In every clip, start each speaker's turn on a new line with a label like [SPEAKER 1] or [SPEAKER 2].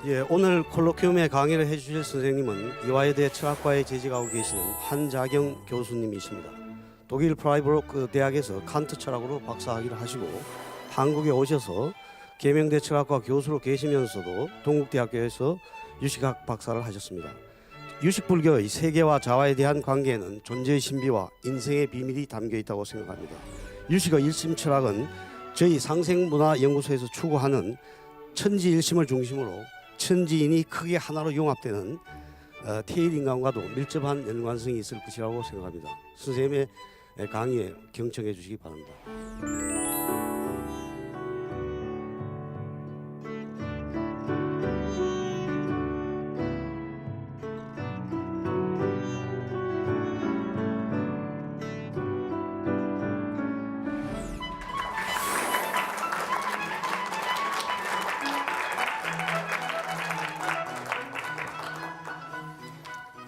[SPEAKER 1] 예, 오늘 콜로퀴움에 강의를 해주실 선생님은 이화여대 철학과에 재직하고 계시는 한자경 교수님이십니다. 독일 프라이부르크 대학에서 칸트 철학으로 박사학위를 하시고 한국에 오셔서 계명대 철학과 교수로 계시면서도 동국대학교에서 유식학 박사를 하셨습니다. 유식불교의 세계와 자아에 대한 관계에는 존재의 신비와 인생의 비밀이 담겨 있다고 생각합니다. 유식의 일심 철학은 저희 상생문화연구소에서 추구하는 천지일심을 중심으로 천지인이 크게 하나로 융합되는 태일인간과도 밀접한 연관성이 있을 것이라고 생각합니다. 선생님의 강의에 경청해 주시기 바랍니다.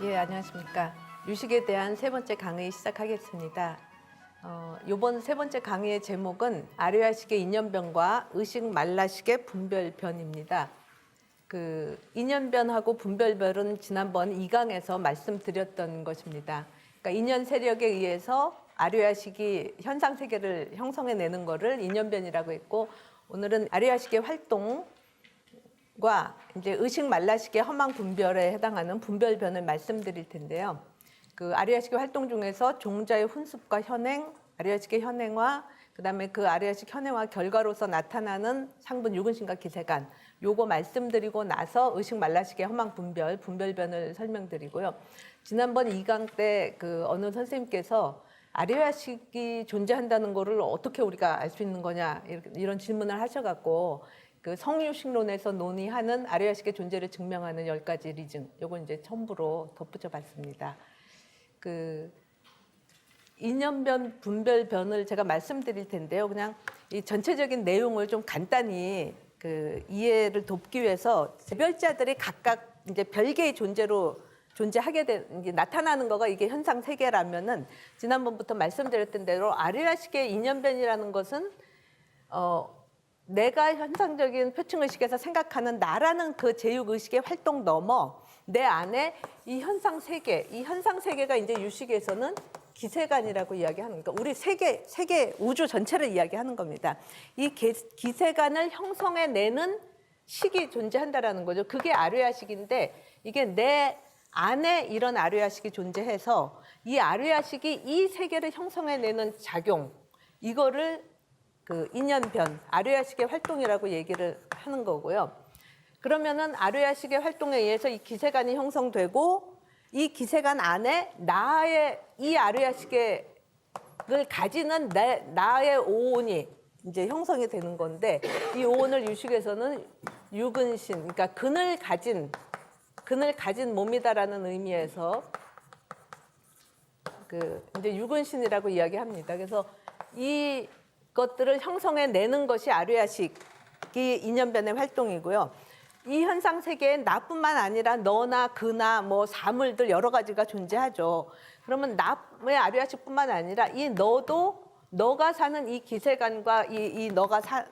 [SPEAKER 2] 예, 안녕하십니까. 유식에 대한 세 번째 강의 시작하겠습니다. 이번 세 번째 강의의 제목은 아류아식의 인연변과 의식 말라식의 분별변입니다. 그 인연변하고 분별변은 지난번 2강에서 말씀드렸던 것입니다. 그러니까 인연 세력에 의해서 아류아식이 현상 세계를 형성해내는 것을 인연변이라고 했고, 오늘은 아류아식의 활동 과 이제 의식 말라식의 허망 분별에 해당하는 분별변을 말씀드릴 텐데요. 그 아류아식의 활동 중에서 종자의 훈습과 현행, 아류아식의 현행화, 그다음에 그 아류아식 현행화 결과로서 나타나는 상분 유근신과 기세관, 요거 말씀드리고 나서 의식 말라식의 허망 분별변을 설명드리고요. 지난번 2강 때 그 어느 선생님께서 아류아식이 존재한다는 거를 어떻게 우리가 알 수 있는 거냐 이런 질문을 하셔갖고, 그 성유식론에서 논의하는 아류아식의 존재를 증명하는 10가지 리증, 요거 이제 첨부로 덧붙여 봤습니다. 그 인연변, 분별변을 제가 말씀드릴 텐데요. 그냥 이 전체적인 내용을 좀 간단히 그 이해를 돕기 위해서 개별자들이 각각 이제 별개의 존재로 존재하게 이게 나타나는 거가 이게 현상 세계라면은, 지난번부터 말씀드렸던 대로 아류아식의 인연변이라는 것은 내가 현상적인 표층의식에서 생각하는 나라는 그 제육의식의 활동 넘어 내 안에 이 현상 세계가 이제 유식에서는 기세관이라고 이야기하는 거니까 우리 세계 우주 전체를 이야기하는 겁니다. 이 기세관을 형성해내는 식이 존재한다라는 거죠. 그게 아류아식인데, 이게 내 안에 이런 아류아식이 존재해서 이 아류아식이 이 세계를 형성해내는 작용, 이거를 그 인연변, 아류아식의 활동이라고 얘기를 하는 거고요. 그러면은 아류아식의 활동에 의해서 이 기세관이 형성되고, 이 기세관 안에 나의 이 아류아식을 가지는 나의 오온이 이제 형성이 되는 건데, 이 오온을 유식에서는 유근신, 그러니까 근을 가진 몸이다라는 의미에서 그 이제 유근신이라고 이야기합니다. 그래서 이 것들을 형성해내는 것이 아류아식이 인연변의 활동이고요. 이 현상 세계엔 나뿐만 아니라 너나 그나 뭐 사물들 여러 가지가 존재하죠. 그러면 나의 아류아식뿐만 아니라 이 너도 너가 사는 이 기세관과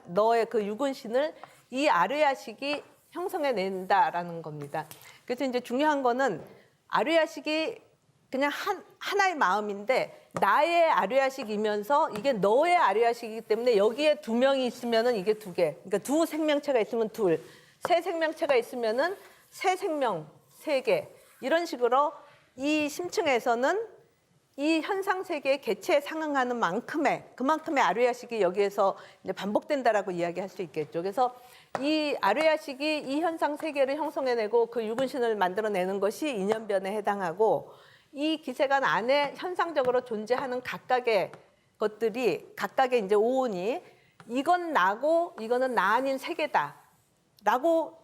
[SPEAKER 2] 너의 그 유근신을 이 아류아식이 형성해낸다라는 겁니다. 그래서 이제 중요한 거는 아류아식이 그냥 하나의 마음인데, 나의 아류아식이면서 이게 너의 아류아식이기 때문에 여기에 두 명이 있으면은 이게 두 개. 그러니까 두 생명체가 있으면 둘, 세 생명체가 있으면은 세 생명, 세 개. 이런 식으로 이 심층에서는 이 현상 세계의 개체에 상응하는 그만큼의 아류아식이 여기에서 이제 반복된다라고 이야기할 수 있겠죠. 그래서 이 아류아식이 이 현상 세계를 형성해내고 그 유근신을 만들어내는 것이 인연변에 해당하고, 이 기세관 안에 현상적으로 존재하는 각각의 것들이, 각각의 이제 오온이 이건 나고 이거는 나 아닌 세계다라고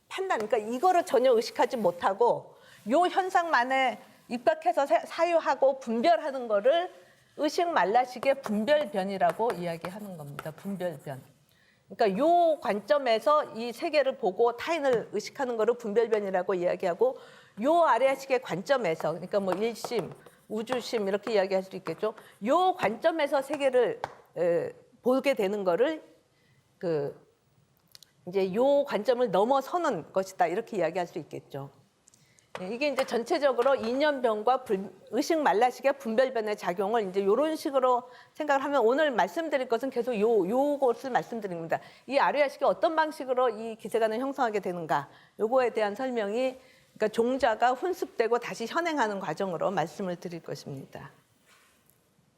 [SPEAKER 2] 판단, 그러니까 이거를 전혀 의식하지 못하고 요 현상만에 입각해서 사유하고 분별하는 거를 의식 말라식의 분별변이라고 이야기하는 겁니다. 분별변. 그러니까 요 관점에서 이 세계를 보고 타인을 의식하는 거를 분별변이라고 이야기하고, 요 아류아식의 관점에서, 그러니까 뭐 일심, 우주심 이렇게 이야기할 수 있겠죠. 요 관점에서 세계를 보게 되는 거를 그 이제 요 관점을 넘어서는 것이다 이렇게 이야기할 수 있겠죠. 이게 이제 전체적으로 이념변과 의식 말라식의 분별변의 작용을 이제 이런 식으로 생각을 하면 오늘 말씀드릴 것은 계속 요것을 말씀드립니다. 이 아류야식이 어떤 방식으로 이 기세관을 형성하게 되는가, 요거에 대한 설명이 그러니까 종자가 훈습되고 다시 현행하는 과정으로 말씀을 드릴 것입니다.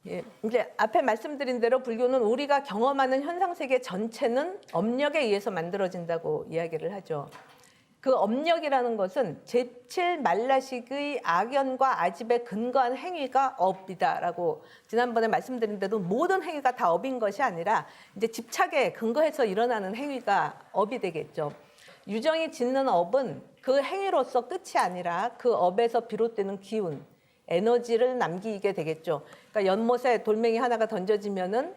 [SPEAKER 2] 예, 이제 앞에 말씀드린 대로 불교는 우리가 경험하는 현상세계 전체는 업력에 의해서 만들어진다고 이야기를 하죠. 그 업력이라는 것은 제7 말라식의 악연과 아집에 근거한 행위가 업이다라고 지난번에 말씀드린 대로 모든 행위가 다 업인 것이 아니라 이제 집착에 근거해서 일어나는 행위가 업이 되겠죠. 유정이 짓는 업은 그 행위로서 끝이 아니라 그 업에서 비롯되는 기운, 에너지를 남기게 되겠죠. 그러니까 연못에 돌멩이 하나가 던져지면은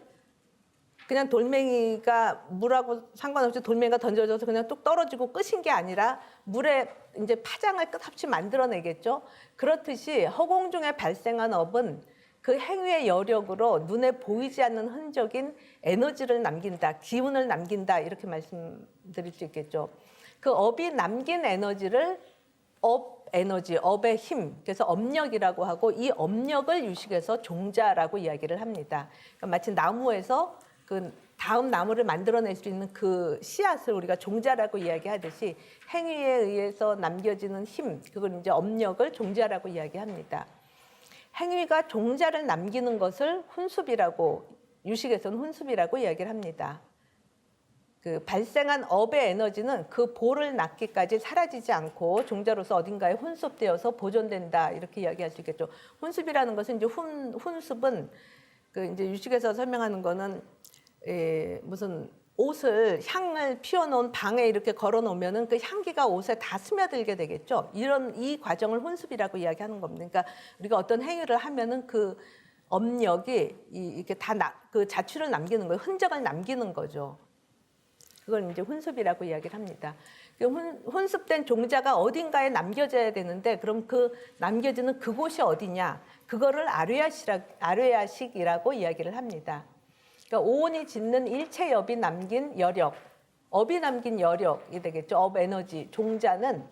[SPEAKER 2] 그냥 돌멩이가 물하고 상관없이 돌멩이가 던져져서 그냥 뚝 떨어지고 끝인 게 아니라 물에 이제 파장을 끝없이 만들어내겠죠. 그렇듯이 허공중에 발생한 업은 그 행위의 여력으로 눈에 보이지 않는 흔적인 에너지를 남긴다, 기운을 남긴다 이렇게 말씀드릴 수 있겠죠. 그 업이 남긴 에너지를 업 에너지, 업의 힘, 그래서 업력이라고 하고 이 업력을 유식해서 종자라고 이야기를 합니다. 그러니까 마치 나무에서 그 다음 나무를 만들어낼 수 있는 그 씨앗을 우리가 종자라고 이야기하듯이 행위에 의해서 남겨지는 힘, 그걸 이제 업력을 종자라고 이야기합니다. 행위가 종자를 남기는 것을 훈습이라고, 유식에서는 훈습이라고 이야기를 합니다. 그 발생한 업의 에너지는 그 보를 낳기까지 사라지지 않고 종자로서 어딘가에 훈습되어서 보존된다 이렇게 이야기할 수 있겠죠. 훈습이라는 것은 이제 훈습은 그 이제 유식에서 설명하는 거는 무슨 옷을 향을 피워놓은 방에 이렇게 걸어놓으면은 그 향기가 옷에 다 스며들게 되겠죠. 이 과정을 훈습이라고 이야기하는 겁니다. 그러니까 우리가 어떤 행위를 하면은 그 업력이 이렇게 다 그 자취를 남기는 거예요. 흔적을 남기는 거죠. 그걸 이제 훈습이라고 이야기를 합니다. 훈습된 종자가 어딘가에 남겨져야 되는데 그럼 그 남겨지는 그곳이 어디냐? 그거를 아뢰야식이라고 이야기를 합니다. 그러니까 오온이 짓는 일체업이 남긴 여력, 업이 남긴 여력이 되겠죠. 업 에너지, 종자는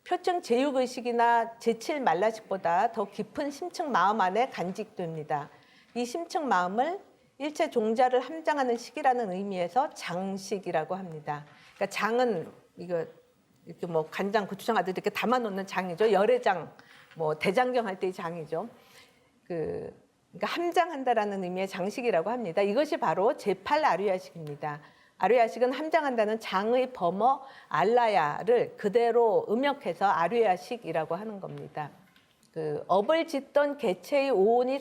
[SPEAKER 2] 표층 제육의식이나 제7 말라식보다 더 깊은 심층 마음 안에 간직됩니다. 이 심층 마음을 일체 종자를 함장하는 식이라는 의미에서 장식이라고 합니다. 그러니까 장은 이거 이렇게 뭐 간장, 고추장 아들 이렇게 담아놓는 장이죠. 열애장, 뭐 대장경 할 때의 장이죠. 그러니까 함장한다라는 의미의 장식이라고 합니다. 이것이 바로 제8 아류야식입니다. 아류야식은 함장한다는 장의 범어 알라야를 그대로 음역해서 아류야식이라고 하는 겁니다. 그 업을 짓던 개체의 오온이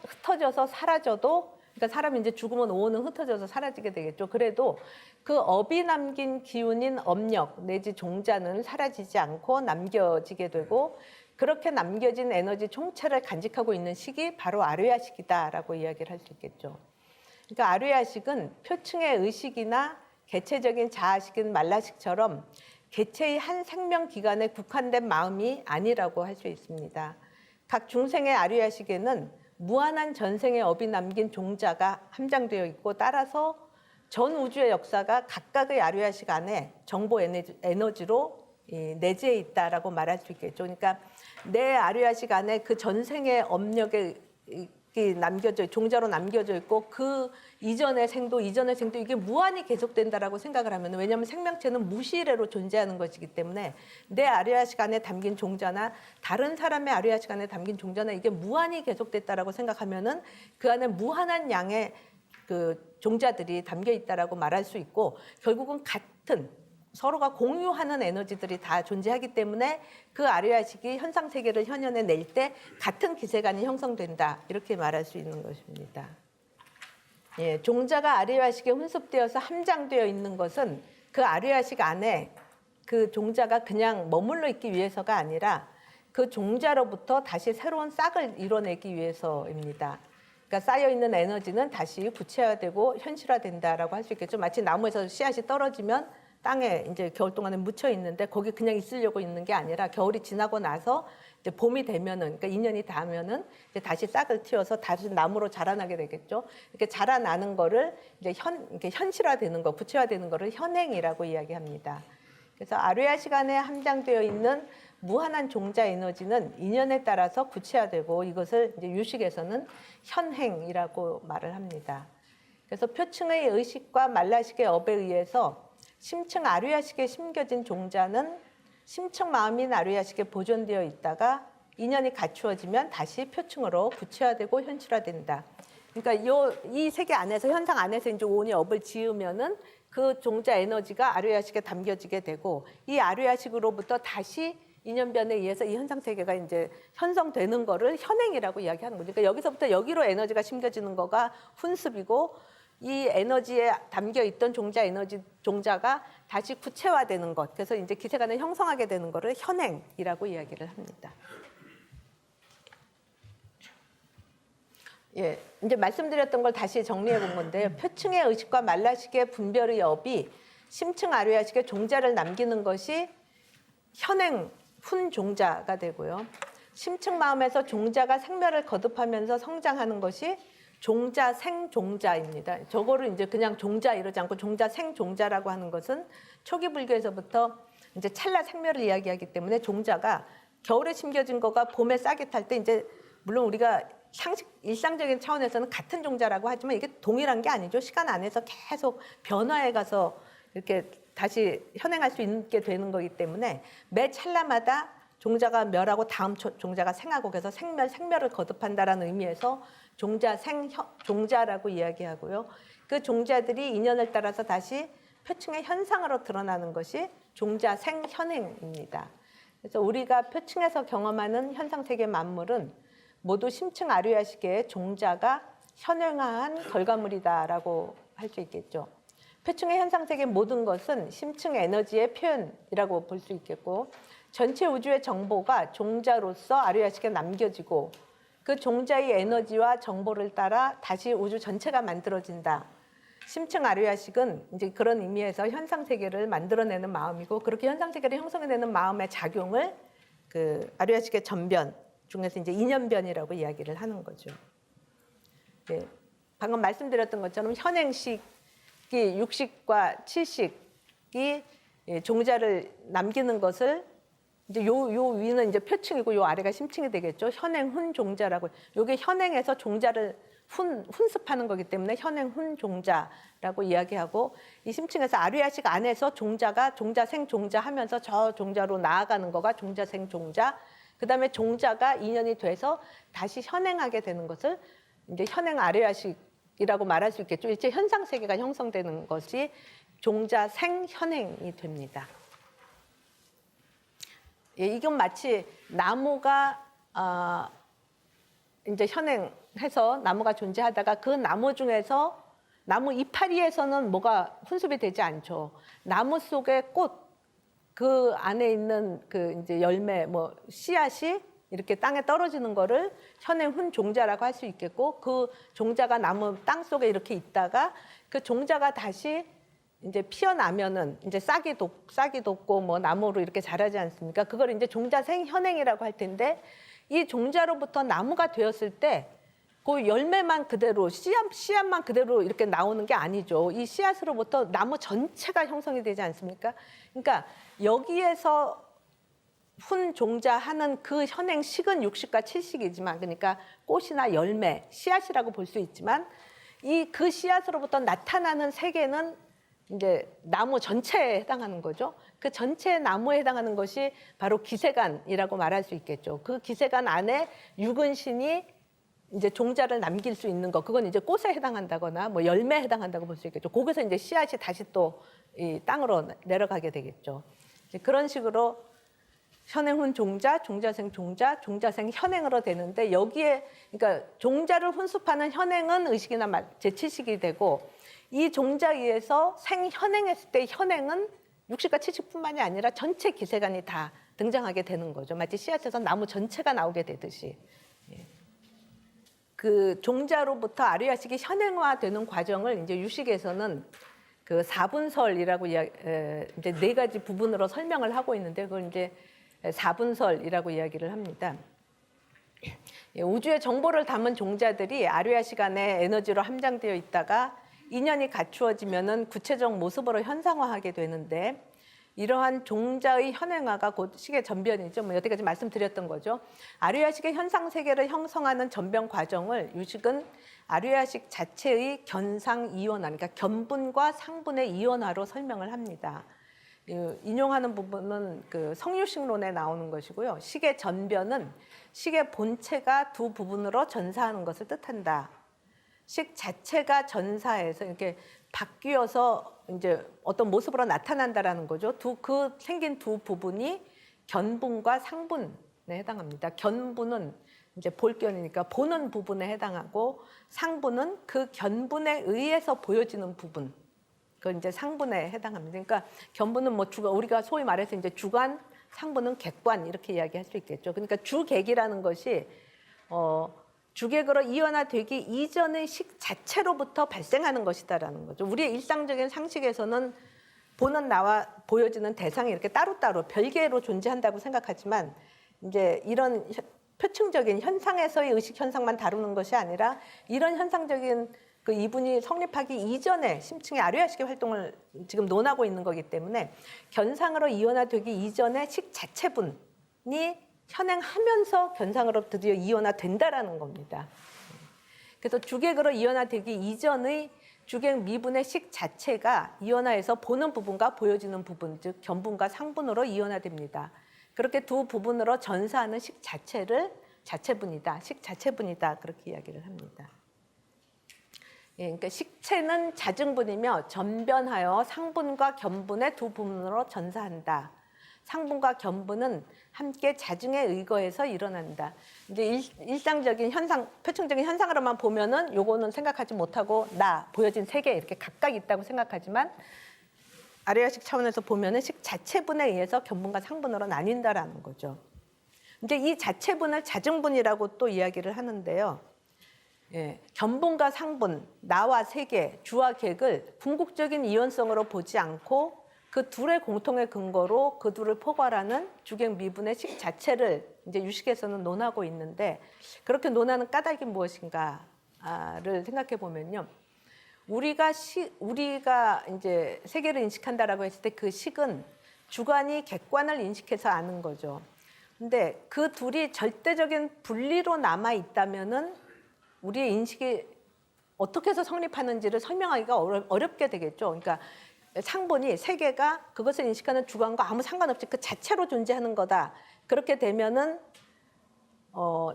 [SPEAKER 2] 흩어져서 사라져도, 그러니까 사람이 이제 죽으면 오온은 흩어져서 사라지게 되겠죠. 그래도 그 업이 남긴 기운인 업력 내지 종자는 사라지지 않고 남겨지게 되고, 그렇게 남겨진 에너지 총체를 간직하고 있는 식이 바로 아류야식이다라고 이야기를 할 수 있겠죠. 그러니까 아류야식은 표층의 의식이나 개체적인 자아식인 말라식처럼 개체의 한 생명 기간에 국한된 마음이 아니라고 할 수 있습니다. 각 중생의 아류야식에는 무한한 전생의 업이 남긴 종자가 함장되어 있고, 따라서 전 우주의 역사가 각각의 아류야식 안에 정보 에너지로 내재해 있다라고 말할 수 있겠죠. 그러니까 내 아류야식 안에 그 전생의 업력에 남겨져, 종자로 남겨져 있고, 그 이전의 생도 이게 무한히 계속된다라고 생각을 하면, 왜냐하면 생명체는 무시례로 존재하는 것이기 때문에 내 아류야식 안에 담긴 종자나 다른 사람의 아류야식 안에 담긴 종자나 이게 무한히 계속됐다라고 생각하면은 그 안에 무한한 양의 그 종자들이 담겨 있다라고 말할 수 있고, 결국은 같은 서로가 공유하는 에너지들이 다 존재하기 때문에 그 아류야식이 현상 세계를 현현에 낼 때 같은 기세관이 형성된다 이렇게 말할 수 있는 것입니다. 예, 종자가 아류야식에 훈습되어서 함장되어 있는 것은 그 아류야식 안에 그 종자가 그냥 머물러 있기 위해서가 아니라 그 종자로부터 다시 새로운 싹을 이뤄내기 위해서입니다. 그러니까 쌓여있는 에너지는 다시 구체화되고 현실화된다라고 할 수 있겠죠. 마치 나무에서 씨앗이 떨어지면 땅에 이제 겨울 동안에 묻혀 있는데 거기 그냥 있으려고 있는 게 아니라 겨울이 지나고 나서 이제 봄이 되면은, 그러니까 2년이 닿으면은 이제 다시 싹을 틔워서 다시 나무로 자라나게 되겠죠. 이렇게 자라나는 거를 이제 이렇게 현실화되는 거, 구체화되는 거를 현행이라고 이야기합니다. 그래서 아뢰아 시간에 함장되어 있는 무한한 종자 에너지는 인연에 따라서 구체화되고 이것을 이제 유식에서는 현행이라고 말을 합니다. 그래서 표층의 의식과 말라식의 업에 의해서 심층 아뢰아식에 심겨진 종자는 심층 마음인 아뢰아식에 보존되어 있다가 인연이 갖추어지면 다시 표층으로 구체화되고 현실화된다. 그러니까 이 세계 안에서 현상 안에서 이제 오온이 업을 지으면은 그 종자 에너지가 아뢰아식에 담겨지게 되고 이 아뢰아식으로부터 다시 인연변에 의해서 이 현상 세계가 이제 형성되는 거를 현행이라고 이야기하는 거죠. 그러니까 여기서부터 여기로 에너지가 심겨지는 거가 훈습이고 이 에너지에 담겨 있던 종자가 다시 구체화되는 것. 그래서 이제 기세간을 형성하게 되는 거를 현행이라고 이야기를 합니다. 예, 이제 말씀드렸던 걸 다시 정리해 본 건데요. 표층의 의식과 말라식의 분별의 업이 심층 아뢰아식의 종자를 남기는 것이 현행 훈종자가 되고요. 심층 마음에서 종자가 생멸을 거듭하면서 성장하는 것이 종자 생종자입니다. 저거를 이제 그냥 종자 이러지 않고 종자 생종자라고 하는 것은 초기 불교에서부터 이제 찰나 생멸을 이야기하기 때문에 종자가 겨울에 심겨진 거가 봄에 싹이 탈 때 이제 물론 우리가 일상적인 차원에서는 같은 종자라고 하지만 이게 동일한 게 아니죠. 시간 안에서 계속 변화해 가서 이렇게 다시 현행할 수 있게 되는 거기 때문에 매 찰나마다 종자가 멸하고 다음 종자가 생하고 그래서 생멸을 거듭한다라는 의미에서 종자라고 이야기하고요. 그 종자들이 인연을 따라서 다시 표층의 현상으로 드러나는 것이 종자생현행입니다. 그래서 우리가 표층에서 경험하는 현상세계 만물은 모두 심층 아뢰아식의 종자가 현행화한 결과물이다라고 할 수 있겠죠. 표층의 현상세계 모든 것은 심층 에너지의 표현이라고 볼 수 있겠고 전체 우주의 정보가 종자로서 아뢰아식에 남겨지고 그 종자의 에너지와 정보를 따라 다시 우주 전체가 만들어진다. 심층 아뢰아식은 이제 그런 의미에서 현상세계를 만들어내는 마음이고 그렇게 현상세계를 형성해내는 마음의 작용을 그 아뢰아식의 전변 중에서 이제 인연변이라고 이야기를 하는 거죠. 네. 방금 말씀드렸던 것처럼 현행식이 육식과 칠식이 종자를 남기는 것을 이제 요 위는 이제 표층이고 요 아래가 심층이 되겠죠. 현행 훈 종자라고. 요게 현행에서 종자를 훈습하는 거기 때문에 현행 훈 종자라고 이야기하고 이 심층에서 아뢰아식 안에서 종자가 종자생 종자 하면서 저 종자로 나아가는 거가 종자생 종자. 그다음에 종자가 인연이 돼서 다시 현행하게 되는 것을 이제 현행 아뢰아식이라고 말할 수 있겠죠. 일체 현상 세계가 형성되는 것이 종자생 현행이 됩니다. 예, 이건 마치 나무가 이제 현행해서 나무가 존재하다가 그 나무 중에서 나무 이파리에서는 뭐가 훈습이 되지 않죠. 나무 속의 꽃 그 안에 있는 그 이제 열매 뭐 씨앗이 이렇게 땅에 떨어지는 거를 현행 훈 종자라고 할 수 있겠고 그 종자가 나무 땅 속에 이렇게 있다가 그 종자가 다시 이제 피어나면은 이제 싹이 돋고 뭐 나무로 이렇게 자라지 않습니까? 그걸 이제 종자생 현행이라고 할 텐데 이 종자로부터 나무가 되었을 때 그 열매만 그대로 씨앗만 그대로 이렇게 나오는 게 아니죠. 이 씨앗으로부터 나무 전체가 형성이 되지 않습니까? 그러니까 여기에서 훈 종자하는 그 현행식은 육식과 칠식이지만 그러니까 꽃이나 열매, 씨앗이라고 볼 수 있지만 이 그 씨앗으로부터 나타나는 세계는 이제 나무 전체에 해당하는 거죠. 그 전체 나무에 해당하는 것이 바로 기세간이라고 말할 수 있겠죠. 그 기세간 안에 육은신이 이제 종자를 남길 수 있는 거, 그건 이제 꽃에 해당한다거나 뭐 열매에 해당한다고 볼 수 있겠죠. 거기서 이제 씨앗이 다시 또 이 땅으로 내려가게 되겠죠. 그런 식으로 현행훈 종자, 종자생 종자, 종자생 현행으로 되는데 여기에 그러니까 종자를 훈습하는 현행은 의식이나 제치식이 되고 이 종자에 의해서 생현행했을 때 현행은 육식과 칠식뿐만이 아니라 전체 기세간이 다 등장하게 되는 거죠. 마치 씨앗에서 나무 전체가 나오게 되듯이. 그 종자로부터 아뢰아식이 현행화되는 과정을 이제 유식에서는 그 사분설이라고 이제 네 가지 부분으로 설명을 하고 있는데 그걸 이제 사분설이라고 이야기를 합니다. 우주의 정보를 담은 종자들이 아뢰아 시간에 에너지로 함장되어 있다가 인연이 갖추어지면은 구체적 모습으로 현상화하게 되는데 이러한 종자의 현행화가 곧 식의 전변이죠. 뭐 여태까지 말씀드렸던 거죠. 아뢰아식의 현상 세계를 형성하는 전변 과정을 유식은 아뢰아식 자체의 견상 이원화, 그러니까 견분과 상분의 이원화로 설명을 합니다. 인용하는 부분은 그 성유식론에 나오는 것이고요. 식의 전변은 식의 본체가 두 부분으로 전사하는 것을 뜻한다. 식 자체가 전사해서 이렇게 바뀌어서 이제 어떤 모습으로 나타난다라는 거죠. 그 생긴 두 부분이 견분과 상분에 해당합니다. 견분은 이제 볼견이니까 보는 부분에 해당하고 상분은 그 견분에 의해서 보여지는 부분. 그건 이제 상분에 해당합니다. 그러니까 견분은 뭐 우리가 소위 말해서 이제 주관, 상분은 객관 이렇게 이야기할 수 있겠죠. 그러니까 주객이라는 것이 주객으로 이원화되기 이전의 식 자체로부터 발생하는 것이다라는 거죠. 우리의 일상적인 상식에서는 보는 나와 보여지는 대상이 이렇게 따로따로 별개로 존재한다고 생각하지만 이제 이런 표층적인 현상에서의 의식 현상만 다루는 것이 아니라 이런 현상적인 그 이분이 성립하기 이전에 심층의 아뢰아식의 활동을 지금 논하고 있는 거기 때문에 견상으로 이원화되기 이전에 식 자체분이 현행하면서 견상으로 드디어 이원화된다라는 겁니다. 그래서 주객으로 이원화되기 이전의 주객 미분의 식 자체가 이원화해서 보는 부분과 보여지는 부분, 즉 견분과 상분으로 이원화됩니다. 그렇게 두 부분으로 전사하는 식 자체를 자체분이다, 식 자체분이다 그렇게 이야기를 합니다. 예, 그러니까 식체는 자증분이며 전변하여 상분과 견분의 두 부분으로 전사한다. 상분과 견분은 함께 자증에 의거해서 일어난다. 이제 일상적인 현상, 표층적인 현상으로만 보면은 요거는 생각하지 못하고 보여진 세계 이렇게 각각 있다고 생각하지만 아뢰아식 차원에서 보면은 식 자체분에 의해서 견분과 상분으로 나뉜다라는 거죠. 이제 이 자체분을 자증분이라고 또 이야기를 하는데요. 예, 견분과 상분, 나와 세계, 주와 객을 궁극적인 이원성으로 보지 않고 그 둘의 공통의 근거로 그 둘을 포괄하는 주객 미분의 식 자체를 이제 유식에서는 논하고 있는데 그렇게 논하는 까닭이 무엇인가를 생각해 보면요. 우리가 이제 세계를 인식한다라고 했을 때 그 식은 주관이 객관을 인식해서 아는 거죠. 근데 그 둘이 절대적인 분리로 남아 있다면은 우리의 인식이 어떻게 해서 성립하는지를 설명하기가 어렵게 되겠죠. 그러니까 상분이 세계가 그것을 인식하는 주관과 아무 상관없이 그 자체로 존재하는 거다. 그렇게 되면은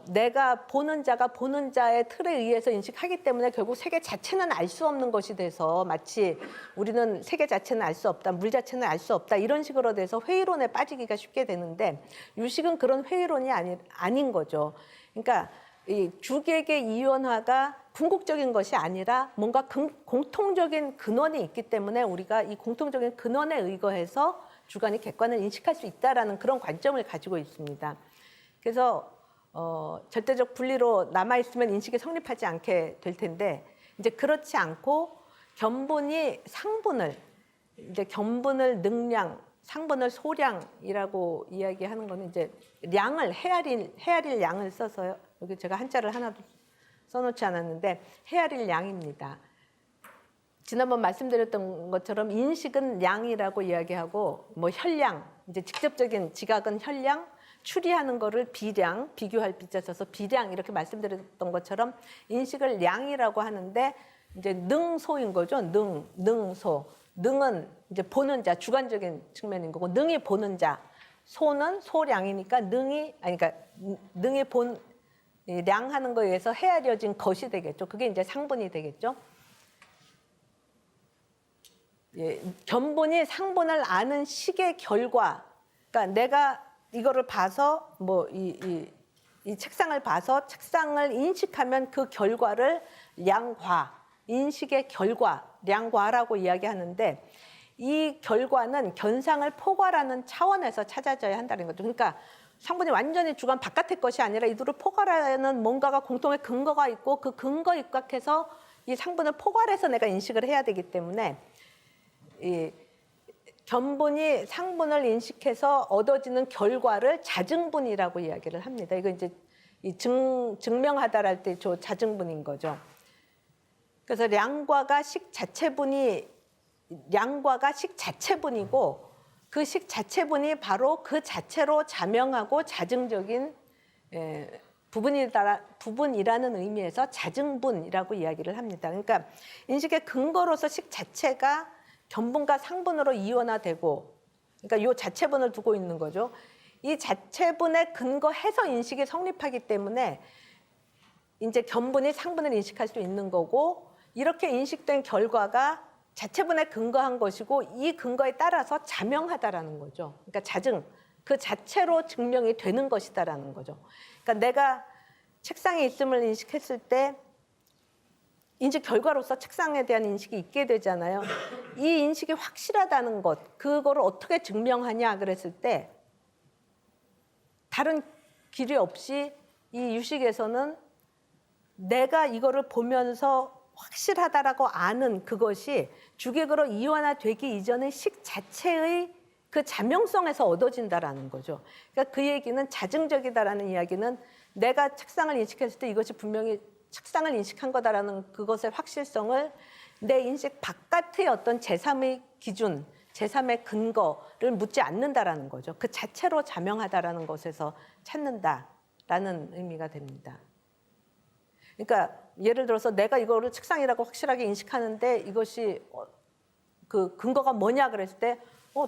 [SPEAKER 2] 내가 보는 자가 보는 자의 틀에 의해서 인식하기 때문에 결국 세계 자체는 알 수 없는 것이 돼서 마치 우리는 세계 자체는 알 수 없다, 물 자체는 알 수 없다 이런 식으로 돼서 회의론에 빠지기가 쉽게 되는데 유식은 그런 회의론이 아닌 거죠. 그러니까 이 주객의 이원화가 궁극적인 것이 아니라 뭔가 공통적인 근원이 있기 때문에 우리가 이 공통적인 근원에 의거해서 주관이 객관을 인식할 수 있다라는 그런 관점을 가지고 있습니다. 그래서 절대적 분리로 남아있으면 인식이 성립하지 않게 될 텐데 이제 그렇지 않고 견분이 상분을 이제 견분을 능량, 상분을 소량이라고 이야기하는 거는 이제 량을 헤아릴 양을 써서요. 여기 제가 한자를 하나도 써놓지 않았는데 헤아릴 양입니다. 지난번 말씀드렸던 것처럼 인식은 양이라고 이야기하고 뭐 혈량, 이제 직접적인 지각은 혈량, 추리하는 거를 비량, 비교할 비자 써서 비량 이렇게 말씀드렸던 것처럼 인식을 양이라고 하는데 이제 능소인 거죠. 능소. 능은 이제 보는 자, 주관적인 측면인 거고 능이 보는 자, 소는 소량이니까 능이 량하는 거에 의해서 헤아려진 것이 되겠죠. 그게 이제 상분이 되겠죠. 예, 견분이 상분을 아는 식의 결과, 그러니까 내가 이거를 봐서 이 책상을 봐서 책상을 인식하면 그 결과를 량과, 인식의 결과, 량과라고 이야기하는 이 결과는 견상을 포괄하는 차원에서 찾아져야 한다는 거죠. 그러니까 상분이 완전히 주관 바깥의 것이 아니라 이 둘을 포괄하는 뭔가가 공통의 근거가 있고 그 근거에 입각해서 이 상분을 포괄해서 내가 인식을 해야 되기 때문에 이 견본이 상분을 인식해서 얻어지는 결과를 자증분이라고 이야기를 합니다. 이거 이제 증명하다랄 때 저 자증분인 거죠. 그래서 량과가 식 자체분이고 그 식 자체분이 바로 그 자체로 자명하고 자증적인 부분이라는 의미에서 자증분이라고 이야기를 합니다. 그러니까 인식의 근거로서 식 자체가 견분과 상분으로 이원화되고, 그러니까 이 자체분을 두고 있는 거죠. 이 자체분에 근거해서 인식이 성립하기 때문에 이제 견분이 상분을 인식할 수 있는 거고, 이렇게 인식된 결과가 자체분에 근거한 것이고 이 근거에 따라서 자명하다라는 거죠. 그러니까 자증, 그 자체로 증명이 되는 것이다라는 거죠. 그러니까 내가 책상에 있음을 인식했을 때 인식 결과로서 책상에 대한 인식이 있게 되잖아요. 이 인식이 확실하다는 것, 그거를 어떻게 증명하냐 그랬을 때 다른 길이 없이 이 유식에서는 내가 이거를 보면서 확실하다라고 아는 그것이 주객으로 이완화되기 이전의 식 자체의 그 자명성에서 얻어진다라는 거죠. 그러니까 그 얘기는 자증적이다라는 이야기는 내가 책상을 인식했을 때 이것이 분명히 책상을 인식한 거다라는 그것의 확실성을 내 인식 바깥의 어떤 제3의 기준, 제3의 근거를 묻지 않는다라는 거죠. 그 자체로 자명하다라는 것에서 찾는다라는 의미가 됩니다. 그러니까 예를 들어서 내가 이거를 책상이라고 확실하게 인식하는데 이것이 그 근거가 뭐냐 그랬을 때